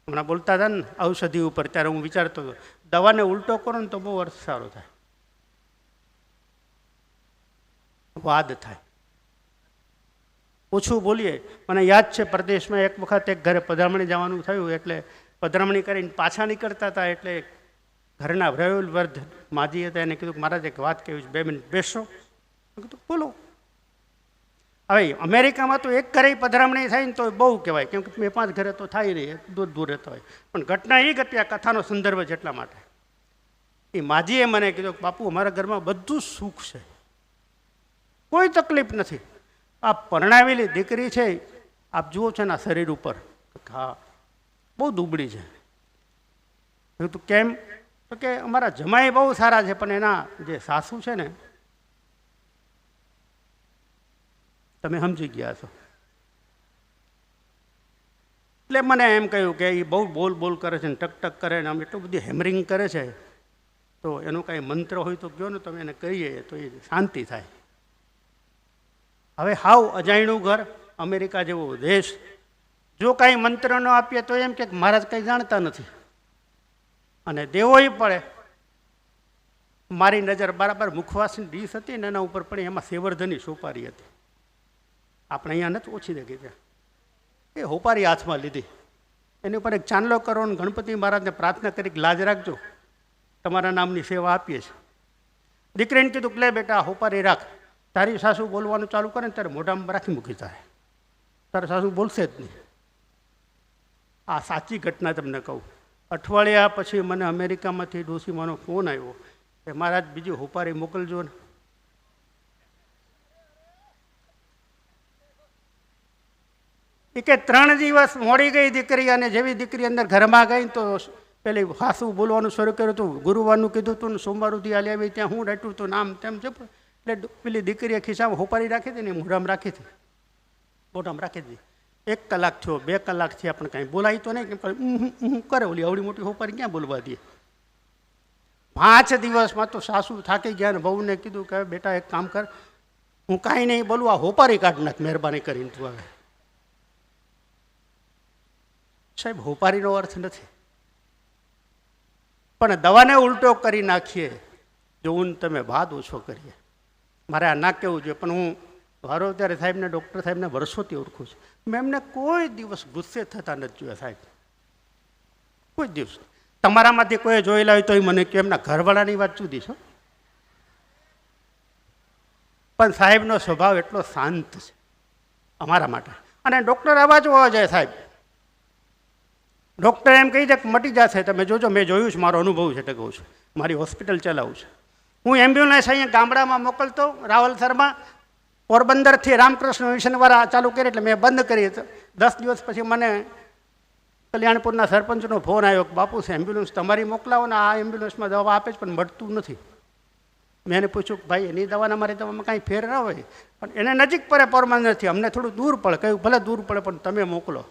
[SPEAKER 4] હમણાં બોલતા હતા ને ઔષધિ ઉપર, ત્યારે હું વિચારતો હતો દવાને ઉલટો કરો ને તો બહુ અર્થ સારો થાય, વાદ થાય, ઓછું બોલીએ. મને યાદ છે પ્રદેશમાં એક વખત એક ઘરે પધરામણી જવાનું થયું, એટલે પધરામણી કરીને પાછા નીકળતા હતા, એટલે ઘરના વૃદ્ધ માજી હતા, એને કીધું કે મહારાજ એક વાત કહેવી છે, 2 મિનિટ બેસો. મેં કીધું બોલો. હવે અમેરિકામાં તો એક ઘરે પધરામણી થાય ને તો બહુ કહેવાય, કેમ કે 2-5 ઘરે તો થાય નહીં, દૂર દૂર રહેતા હોય. પણ ઘટના એ ઘટી, આ કથાનો સંદર્ભ છે એટલા માટે. એ માજીએ મને કીધું કે બાપુ અમારા ઘરમાં બધું સુખ છે, કોઈ તકલીફ નથી. આ પરણાવેલી દીકરી છે, આપ જુઓ છો એના શરીર ઉપર, હા બહુ દુબળી છે. તું કેમ? તો કે અમારા જમાઈ બહુ સારા છે, પણ એના જે સાસુ છે ને, તમે સમજી ગયા છો. એટલે મને એમ કહ્યું કે એ બહુ બોલ બોલ કરે છે ને ટક ટક કરે ને આમ એટલું બધું હેમરિંગ કરે છે, તો એનું કાંઈ મંત્ર હોય તો કહો ને, તમે એને કહીએ તો એ શાંતિ થાય. હવે હાવ અજાણ્યું ઘર, અમેરિકા જેવો દેશ, જો કાંઈ મંત્ર ન આપીએ તો એમ કે મહારાજ કંઈ જાણતા નથી, અને દેવોય પડે. મારી નજર બરાબર મુખવાસની ડીશ હતી ને એના ઉપર પડી, એમાં સેવર્ધની સોપારી હતી. આપણે અહીંયા નથી ઓછી દેખી ત્યાં, એ હોપારી હાથમાં લીધી, એની ઉપર એક ચાંદલો કરો ને ગણપતિ મહારાજને પ્રાર્થના કરી કે લાજ રાખજો, તમારા નામની સેવા આપીએ છીએ. દીકરીને કીધું કે લે બેટા હોપારી રાખ, તારી સાસુ બોલવાનું ચાલુ કરે ને ત્યારે મોઢામાં રાખી મૂકી તારે સાસુ બોલશે જ નહીં. આ સાચી ઘટના તમને કહું. અઠવાડિયા પછી મને અમેરિકામાંથી ડોસીમાનો ફોન આવ્યો કે મહારાજ બીજી હોપારી મોકલજો ને. એ કે 3 દિવસ મોડી ગઈ દીકરી, અને જેવી દીકરી અંદર ઘરમાં ગઈ તો પેલી સાસુ બોલવાનું શરૂ કર્યું હતું. ગુરુવારનું કીધું હતું ને સોમવાર સુધી હાલી આવી, ત્યાં હું રાખ્યું હતું નામ તેમ છે. એટલે પેલી દીકરીએ ખિસ્સામાં હોપારી રાખી હતી ને મોઢામાં રાખી હતી, મોઢામાં રાખી હતી. 1 કલાક થયો, 2 કલાક થયા, પણ કાંઈ બોલાય તો નહીં, કેમ કરે ઓલી આવડી મોટી હોપારી ક્યાં બોલવા દે. 5 દિવસમાં તો સાસુ થાકી ગયા ને બહુને કીધું કે બેટા એક કામ કર, હું કાંઈ નહીં બોલું, આ હોપારી કાઢ નાખ મહેરબાની કરીને તું. હવે સાહેબ હોપારીનો અર્થ નથી, પણ દવાને ઉલટો કરી નાખીએ. જોવું તમે બાદ ઓછો કરીએ. મારે આ ના કહેવું જોઈએ, પણ હું વારો ત્યારે સાહેબને, ડૉક્ટર સાહેબને વર્ષોથી ઓળખું છું. મેં એમને કોઈ દિવસ ગુસ્સે થતા નથી જોયા સાહેબ, કોઈ દિવસ. તમારામાંથી કોઈ જોયેલા હોય તો મને કે એમના ઘરવાળાની વાત જુદી છો, પણ સાહેબનો સ્વભાવ એટલો શાંત છે અમારા માટે. અને ડૉક્ટર અવાજ હોવા જાય સાહેબ, ડૉક્ટર એમ કહી દે કે મટી જશે, તમે જોજો, મેં જોયું છે, મારો અનુભવ છે એટલે કહું છું, મારી હોસ્પિટલ ચલાવું છું. હું એમ્બ્યુલન્સ અહીંયા ગામડામાં મોકલતો રાવલસરમાં, પોરબંદરથી રામકૃષ્ણ મિશનવાળા ચાલુ કરી, એટલે મેં બંધ કરી. 10 દિવસ પછી મને કલ્યાણપુરના સરપંચનો ફોન આવ્યો કે બાપુ એમ્બ્યુલન્સ તમારી મોકલાવો ને, આ એમ્બ્યુલન્સમાં દવા આપે છે પણ મળતું નથી. મેં એને પૂછ્યું કે ભાઈ એની દવાના મારી દવામાં કાંઈ ફેર ના હોય, પણ એને નજીક પડે પોરબંદરથી, અમને થોડું દૂર પડે. કહ્યું ભલે દૂર પડે પણ તમે મોકલો.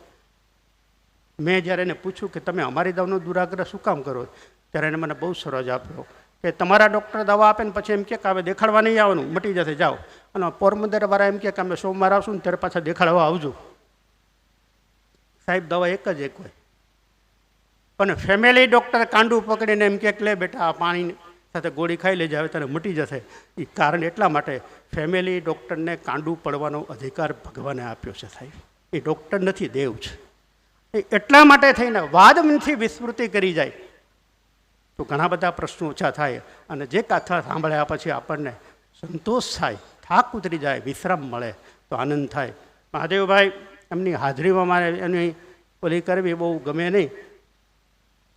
[SPEAKER 4] મેં જ્યારે એને પૂછ્યું કે તમે અમારી દવાનો દુરાગ્રહ શું કામ કરો, ત્યારે એને મને બહુ સરસ આપ્યો કે તમારા ડૉક્ટર દવા આપે ને પછી એમ કે હવે દેખાડવા નહીં આવવાનું, મટી જશે જાઓ. અને પોરબંદરવાળા એમ કે અમે સોમવાર આવશું ને ત્યારે પાછા દેખાડવા આવજો. સાહેબ દવા એક જ એક હોય, પણ ફેમિલી ડૉક્ટર કાંડું પકડીને એમ કે લે બેટા આ પાણી સાથે ગોળી ખાઈ લેજે, હવે તને મટી જશે. એ કારણ એટલા માટે ફેમિલી ડૉક્ટરને કાંડું પડવાનો અધિકાર ભગવાને આપ્યો છે સાહેબ. એ ડૉક્ટર નથી, દેવ છે. એટલા માટે થઈને વાદમથી વિસ્મૃતિ કરી જાય તો ઘણા બધા પ્રશ્નો ઓછા થાય, અને જે કથા સાંભળ્યા પછી આપણને સંતોષ થાય, થાક ઉતરી જાય, વિશ્રામ મળે તો આનંદ થાય. મહાદેવભાઈ એમની હાજરીમાં મારે એની ઓલી કરવી બહુ ગમે નહીં,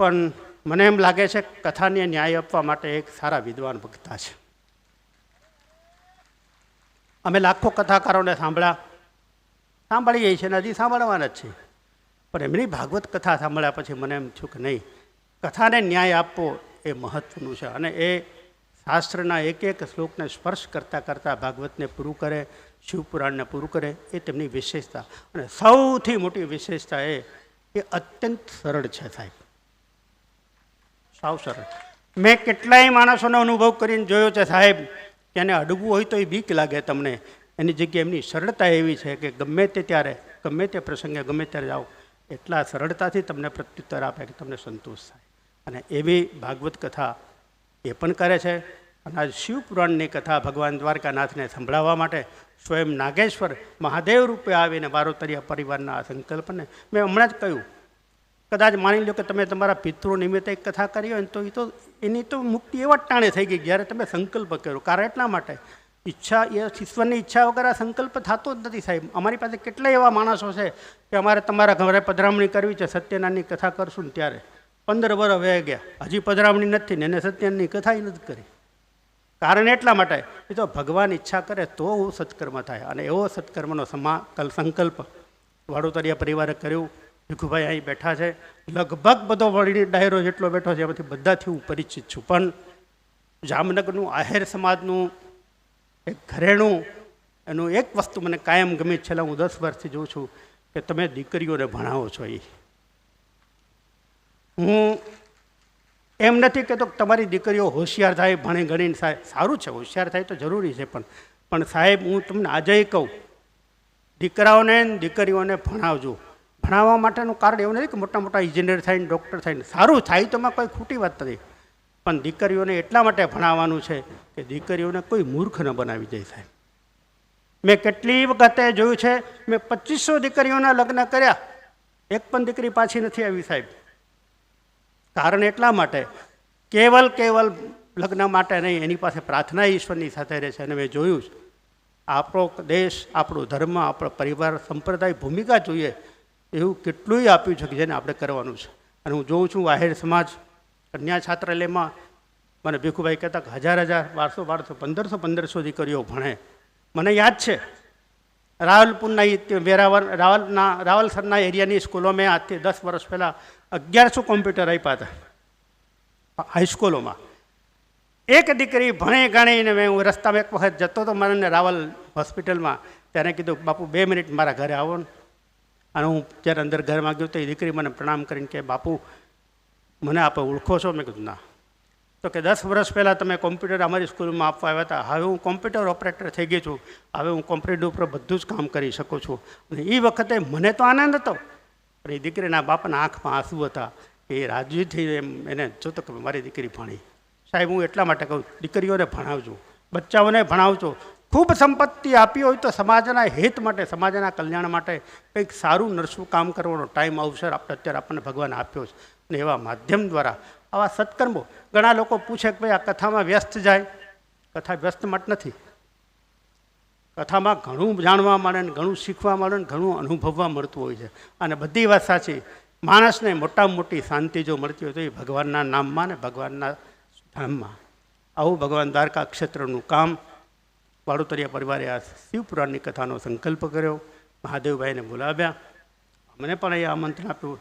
[SPEAKER 4] પણ મને એમ લાગે છે કથાને ન્યાય આપવા માટે એક સારા વિદ્વાન વક્તા છે. અમે લાખો કથાકારોને સાંભળીએ છીએ ને હજી સાંભળવાના જ છે, પણ એમની ભાગવત કથા સાંભળ્યા પછી મને એમ થયું કે નહીં, કથાને ન્યાય આપવો એ મહત્ત્વનું છે. અને એ શાસ્ત્રના એક એક શ્લોકને સ્પર્શ કરતાં કરતાં ભાગવતને પૂરું કરે, શિવપુરાણને પૂરું કરે, એ તેમની વિશેષતા. અને સૌથી મોટી વિશેષતા એ અત્યંત સરળ છે સાહેબ, સાવ સરળ. મેં કેટલાય માણસોનો અનુભવ કરીને જોયો છે સાહેબ કે એને અડગવું હોય તો એ બીક લાગે તમને, એની જગ્યાએ એમની સરળતા એવી છે કે ગમે તે ત્યારે, ગમે તે પ્રસંગે, ગમે ત્યારે જાઓ, એટલા સરળતાથી તમને પ્રત્યુત્તર આપે કે તમને સંતોષ થાય. અને એવી ભાગવત કથા એ પણ કરે છે. અને આજ શિવપુરાણની કથા ભગવાન દ્વારકાનાથને સંભળાવવા માટે સ્વયં નાગેશ્વર મહાદેવ રૂપે આવીને બારોતરિયા પરિવારના આ સંકલ્પને મેં હમણાં જ કહ્યું, કદાચ માની લો કે તમે તમારા પિતૃ નિમિત્તે એક કથા કરી હોય ને તો એની તો મુક્તિ એવા ટાણે થઈ ગઈ જ્યારે તમે સંકલ્પ કર્યો. કારણ એટલા માટે ઈચ્છા એ ઈશ્વરની ઈચ્છા વગર આ સંકલ્પ થતો જ નથી સાહેબ. અમારી પાસે કેટલા એવા માણસો છે કે અમારે તમારા ઘરે પધરામણી કરવી છે, સત્યનારાયણની કથા કરશું ને ત્યારે 15 વર્ષ વહી ગયા, હજી પધરામણી નથી ને એને સત્યનારાયણની કથા નથી કરી. કારણ એટલા માટે એ તો ભગવાન ઈચ્છા કરે તો સત્કર્મ થાય. અને એવો સત્કર્મનો સંકલ્પ વાડોતરિયા પરિવારે કર્યું. ભીખુભાઈ અહીં બેઠા છે, લગભગ બધો વળી ડાયરો જેટલો બેઠો છે એમાંથી બધાથી હું પરિચિત છું. પણ જામનગરનું આહેર સમાજનું એક ઘરેણું એનું એક વસ્તુ મને કાયમ ગમે, છેલ્લા હું 10 વર્ષથી જોઉં છું કે તમે દીકરીઓને ભણાવો છો. હું એમ નથી કહેતો કે તમારી દીકરીઓ હોશિયાર થાય, ભણી ગણીને થાય, સારું છે, હોશિયાર થાય તો જરૂરી છે. પણ સાહેબ હું તમને આજે કહું, દીકરાઓને દીકરીઓને ભણાવજો. ભણાવવા માટેનું કારણ એવું નથી કે મોટા મોટા ઇન્જિનિયર થાય ને ડૉક્ટર થાય ને, સારું થાય તો એમાં કોઈ ખોટી વાત નથી. પણ દીકરીઓને એટલા માટે ભણાવવાનું છે કે દીકરીઓને કોઈ મૂર્ખ ન બનાવી દે સાહેબ. મેં કેટલી વખતે જોયું છે, મેં 2500 દીકરીઓના લગ્ન કર્યા, એક પણ દીકરી પાછી નથી આવી સાહેબ. કારણ એટલા માટે કેવલ લગ્ન માટે નહીં, એની પાસે પ્રાર્થના ઈશ્વરની સાથે રહે છે. અને મેં જોયું આપણો દેશ, આપણો ધર્મ, આપણો પરિવાર, સંપ્રદાય ભૂમિકા જોઈએ એવું કેટલુંય આપ્યું છે કે જેને આપણે કરવાનું છે. અને હું જોઉં છું આહેર સમાજ કન્યા છાત્રાલયમાં મને ભીખુભાઈ કહેતા કે 1000 1200 1500 દીકરીઓ ભણે. મને યાદ છે રાવલપુરના રાવલસરના એરિયાની સ્કૂલો મેં આજથી 10 વર્ષ પહેલાં 1100 કોમ્પ્યુટર આપ્યા હતા હાઈસ્કૂલોમાં. એક દીકરી ભણે ગણીને હું રસ્તામાં એક વખત જતો હતો મને રાવલ હોસ્પિટલમાં, ત્યારે કીધું બાપુ 2 મિનિટ મારા ઘરે આવો ને. અને હું જ્યારે અંદર ઘરમાં ગયો તો એ દીકરી મને પ્રણામ કરીને કે બાપુ મને આપ ઓળખો છો? મેં કીધું ના. તો કે 10 વર્ષ પહેલાં તમે કોમ્પ્યુટર અમારી સ્કૂલમાં આપવા આવ્યા હતા, હવે હું કોમ્પ્યુટર ઓપરેટર થઈ ગઈ છું, હવે હું કોમ્પ્યુટર ઉપર બધું જ કામ કરી શકું છું. અને એ વખતે મને તો આનંદ હતો, પણ એ દીકરીના બાપના આંખમાં આંસુ હતા. એ રાજી થઈ એને જોતો કે મારી દીકરી ભણી. સાહેબ હું એટલા માટે કહું, દીકરીઓને ભણાવજો, બચ્ચાઓને ભણાવજો. ખૂબ સંપત્તિ આપી હોય તો સમાજના હિત માટે, સમાજના કલ્યાણ માટે કંઈક સારું નરસું કામ કરવાનો ટાઈમ અવસર અત્યારે આપણને ભગવાન આપ્યો છે. અને એવા માધ્યમ દ્વારા આવા સત્કર્મો, ઘણા લોકો પૂછે કે ભાઈ આ કથામાં વ્યસ્ત જાય. કથા વ્યસ્ત માટે નથી, કથામાં ઘણું જાણવા મળે ને ઘણું શીખવા મળે ને ઘણું અનુભવવા મળતું હોય છે. અને બધી વાત સાચી, માણસને મોટામાં મોટી શાંતિ જો મળતી હોય તો એ ભગવાનના નામમાં ને ભગવાનના ધામમાં. આવું ભગવાન દ્વારકા ક્ષેત્રનું કામ વાડોતરિયા પરિવારે આ શિવપુરાણની કથાનો સંકલ્પ કર્યો. મહાદેવભાઈને બોલાવ્યા, મને પણ અહીંયા આમંત્રણ આપ્યું.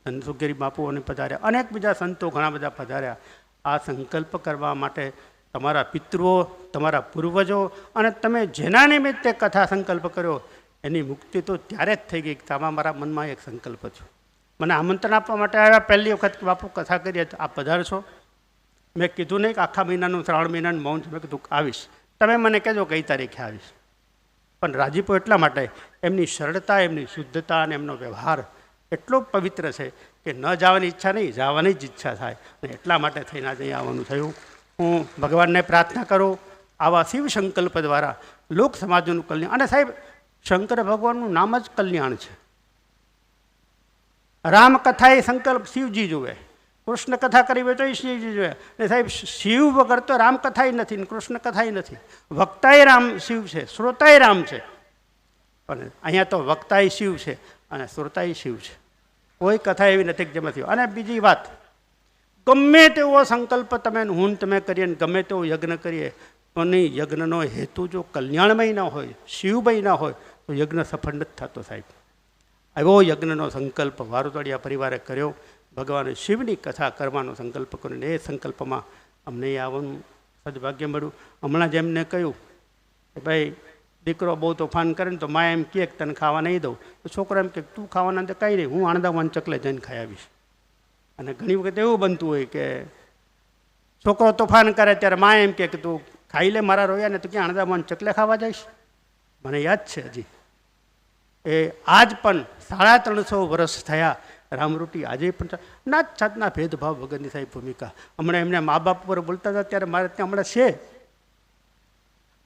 [SPEAKER 4] ધનસુખગીરી બાપુઓને પધાર્યા, અનેક બીજા સંતો ઘણા બધા પધાર્યા. આ સંકલ્પ કરવા માટે તમારા પિતૃઓ, તમારા પૂર્વજો અને તમે જેના નિમિત્તે કથા સંકલ્પ કર્યો એની મુક્તિ તો ત્યારે જ થઈ ગઈ. આમાં મારા મનમાં એક સંકલ્પ છે. મને આમંત્રણ આપવા માટે આવ્યા પહેલી વખત કે બાપુ કથા કરીએ તો આપ પધારશો? મેં કીધું નહીં કે આખા મહિનાનું 3 મહિનાનું મૌન છે. મેં કીધું આવીશ, તમે મને કહેજો કઈ તારીખે આવીશ. પણ રાજીપો એટલા માટે એમની સરળતા, એમની શુદ્ધતા અને એમનો વ્યવહાર એટલો પવિત્ર છે કે ન જવાની ઈચ્છા નહીં, જવાની જ ઈચ્છા થાય. અને એટલા માટે થઈને આજે આવવાનું થયું. હું ભગવાનને પ્રાર્થના કરું આવા શિવ સંકલ્પ દ્વારા લોક સમાજનું કલ્યાણ. અને સાહેબ શંકર ભગવાનનું નામ જ કલ્યાણ છે. રામકથા એ સંકલ્પ શિવજી જુએ, કૃષ્ણ કથા કરી હોય તો એ શિવજી જોઈએ. ને સાહેબ શિવ વગર તો રામકથા નથી ને કૃષ્ણ કથા નથી. વક્તાએ રામ શિવ છે, શ્રોતાએ રામ છે. પણ અહીંયા તો વક્તાએ શિવ છે અને શ્રોતાએ શિવ છે. કોઈ કથા એવી નથી કે જેમાંથી. અને બીજી વાત, ગમે તેવો સંકલ્પ તમે કરીએ ને ગમે તેવો યજ્ઞ કરીએ પણ યજ્ઞનો હેતુ જો કલ્યાણમય ન હોય, શિવમય ન હોય તો યજ્ઞ સફળ નથી થતો સાહેબ. એવો યજ્ઞનો સંકલ્પ વાડોતરિયા પરિવારે કર્યો. ભગવાને શિવની કથા કરવાનો સંકલ્પ કર્યો ને એ સંકલ્પમાં અમને આવવાનું સદભાગ્ય મળ્યું. હમણાં જ એમને કહ્યું કે ભાઈ દીકરો બહુ તોફાન કરે ને તો મા એમ કહે કે તને ખાવા નહીં દઉં, તો છોકરો એમ કે તું ખાવાના તો કંઈ નહીં, હું આણંદામાં ચકલે જઈને ખાઈ આવીશ. અને ઘણી વખત એવું બનતું હોય કે છોકરો તોફાન કરે ત્યારે મા એમ કે તું ખાઈ લે મારા રોયા ને તું ક્યાં આણંદામાં ચકલે ખાવા જઈશ. મને યાદ છે હજી એ આજ પણ 350 વર્ષ થયા રામરૂટી આજે પણ નાત જાતના ભેદભાવ વગરની સાહેબ ભૂમિકા. હમણાં એમને મા બાપ પર બોલતા હતા ત્યારે મારે ત્યાં હમણાં છે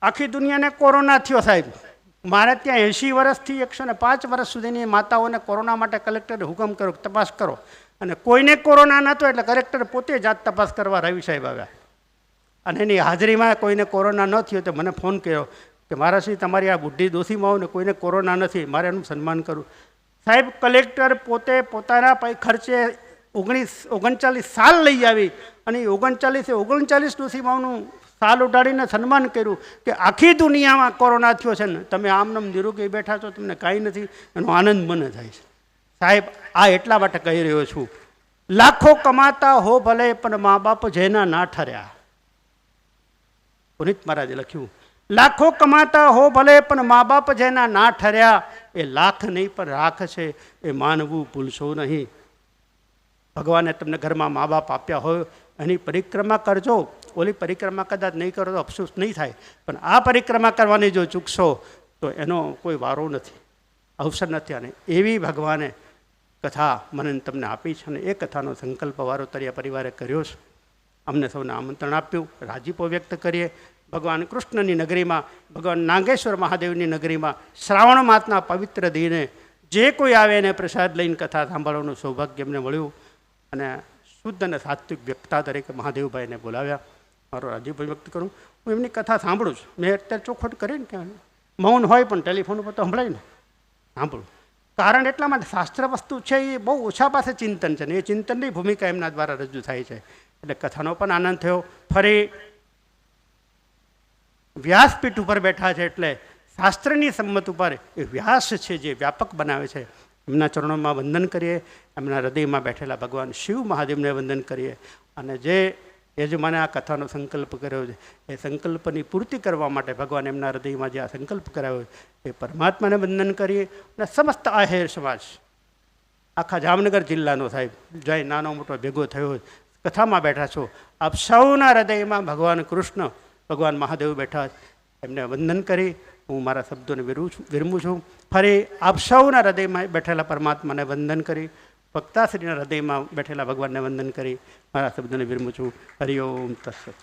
[SPEAKER 4] આખી દુનિયાને કોરોના થયો સાહેબ. મારે ત્યાં 80 વર્ષથી 105 વર્ષ સુધીની માતાઓને કોરોના માટે કલેક્ટરે હુકમ કર્યો તપાસ કરો, અને કોઈને કોરોના નહોતો એટલે કલેક્ટર પોતે જાત તપાસ કરવા રવિ સાહેબ આવ્યા, અને એની હાજરીમાં કોઈને કોરોના ન થયો તો મને ફોન કર્યો કે મહારાજશ્રી તમારી આ બુઢી ડોશીમાઓને કોઈને કોરોના નથી, મારે એનું સન્માન કરવું. સાહેબ કલેક્ટર પોતે પોતાના ખર્ચે 39 સાલ લઈ આવી અને 39 ડોશીમાઓનું સાલ ઉડાડીને સન્માન કર્યું કે આખી દુનિયામાં કોરોના થયો છે ને તમે આમનામ નિરોગી બેઠા છો, તમને કાંઈ નથી, એનો આનંદ મને થાય છે. સાહેબ આ એટલા માટે કહી રહ્યો છું, લાખો કમાતા હો ભલે પણ મા બાપ જેના ના ઠર્યા. પુનિત મહારાજે લખ્યું, લાખો કમાતા હો ભલે પણ મા બાપ જેના ના ઠર્યા, એ લાખ નહીં પણ રાખ છે, એ માનવું ભૂલશો નહીં. ભગવાને તમને ઘરમાં મા બાપ આપ્યા હોય એની પરિક્રમા કરજો. ઓલી પરિક્રમા કદાચ નહીં કરો તો અફસોસ નહીં થાય, પણ આ પરિક્રમા કરવાની જો ચૂકશો તો એનો કોઈ વારો નથી, અવસર નથી. અને એવી ભગવાને કથા મને તમને આપી છે, અને એ કથાનો સંકલ્પ વારોતરિયા પરિવારે કર્યો છે. અમને સૌને આમંત્રણ આપ્યું, રાજીપો વ્યક્ત કરીએ. ભગવાન કૃષ્ણની નગરીમાં, ભગવાન નાગેશ્વર મહાદેવની નગરીમાં શ્રાવણ માસના પવિત્ર દિને જે કોઈ આવે એને પ્રસાદ લઈને કથા સાંભળવાનું સૌભાગ્ય એમને મળ્યું, અને શુદ્ધ અને સાત્વિક વ્યક્તા તરીકે મહાદેવભાઈને બોલાવ્યા. મારો રાજીપો વ્યક્ત કરું, હું એમની કથા સાંભળું છું. મેં અત્યારે ચોખવટ કરીને કે મૌન હોય પણ ટેલિફોન ઉપર તો સંભળાય ને, સાંભળું. કારણ એટલા માટે શાસ્ત્ર વસ્તુ છે એ બહુ ઓછા પાસે ચિંતન છે, ને એ ચિંતનની ભૂમિકા એમના દ્વારા રજૂ થાય છે. એટલે કથાનો પણ આનંદ થયો. ફરી વ્યાસપીઠ ઉપર બેઠા છે એટલે શાસ્ત્રની સંમત ઉપર એ વ્યાસ છે જે વ્યાપક બનાવે છે. એમના ચરણોમાં વંદન કરીએ, એમના હૃદયમાં બેઠેલા ભગવાન શિવ મહાદેવને વંદન કરીએ, અને જે યજમાને આ કથાનો સંકલ્પ કર્યો છે એ સંકલ્પની પૂર્તિ કરવા માટે ભગવાન એમના હૃદયમાં જે આ સંકલ્પ કરાવ્યો એ પરમાત્માને વંદન કરીએ. અને સમસ્ત આહેર સમાજ આખા જામનગર જિલ્લાનો સાહેબ જય નાનો મોટો ભેગો થયો કથામાં બેઠા છો, આપ સૌના હૃદયમાં ભગવાન કૃષ્ણ ભગવાન મહાદેવ બેઠા, એમને વંદન કરી હું મારા શબ્દોને વિરમું છું. ફરી આપ સૌના હૃદયમાં બેઠેલા પરમાત્માને વંદન કરી, ભક્તાશ્રીના હૃદયમાં બેઠેલા ભગવાનને વંદન કરી મારા શબ્દોને વિરમું છું. હરિ ઓમ તત્સત.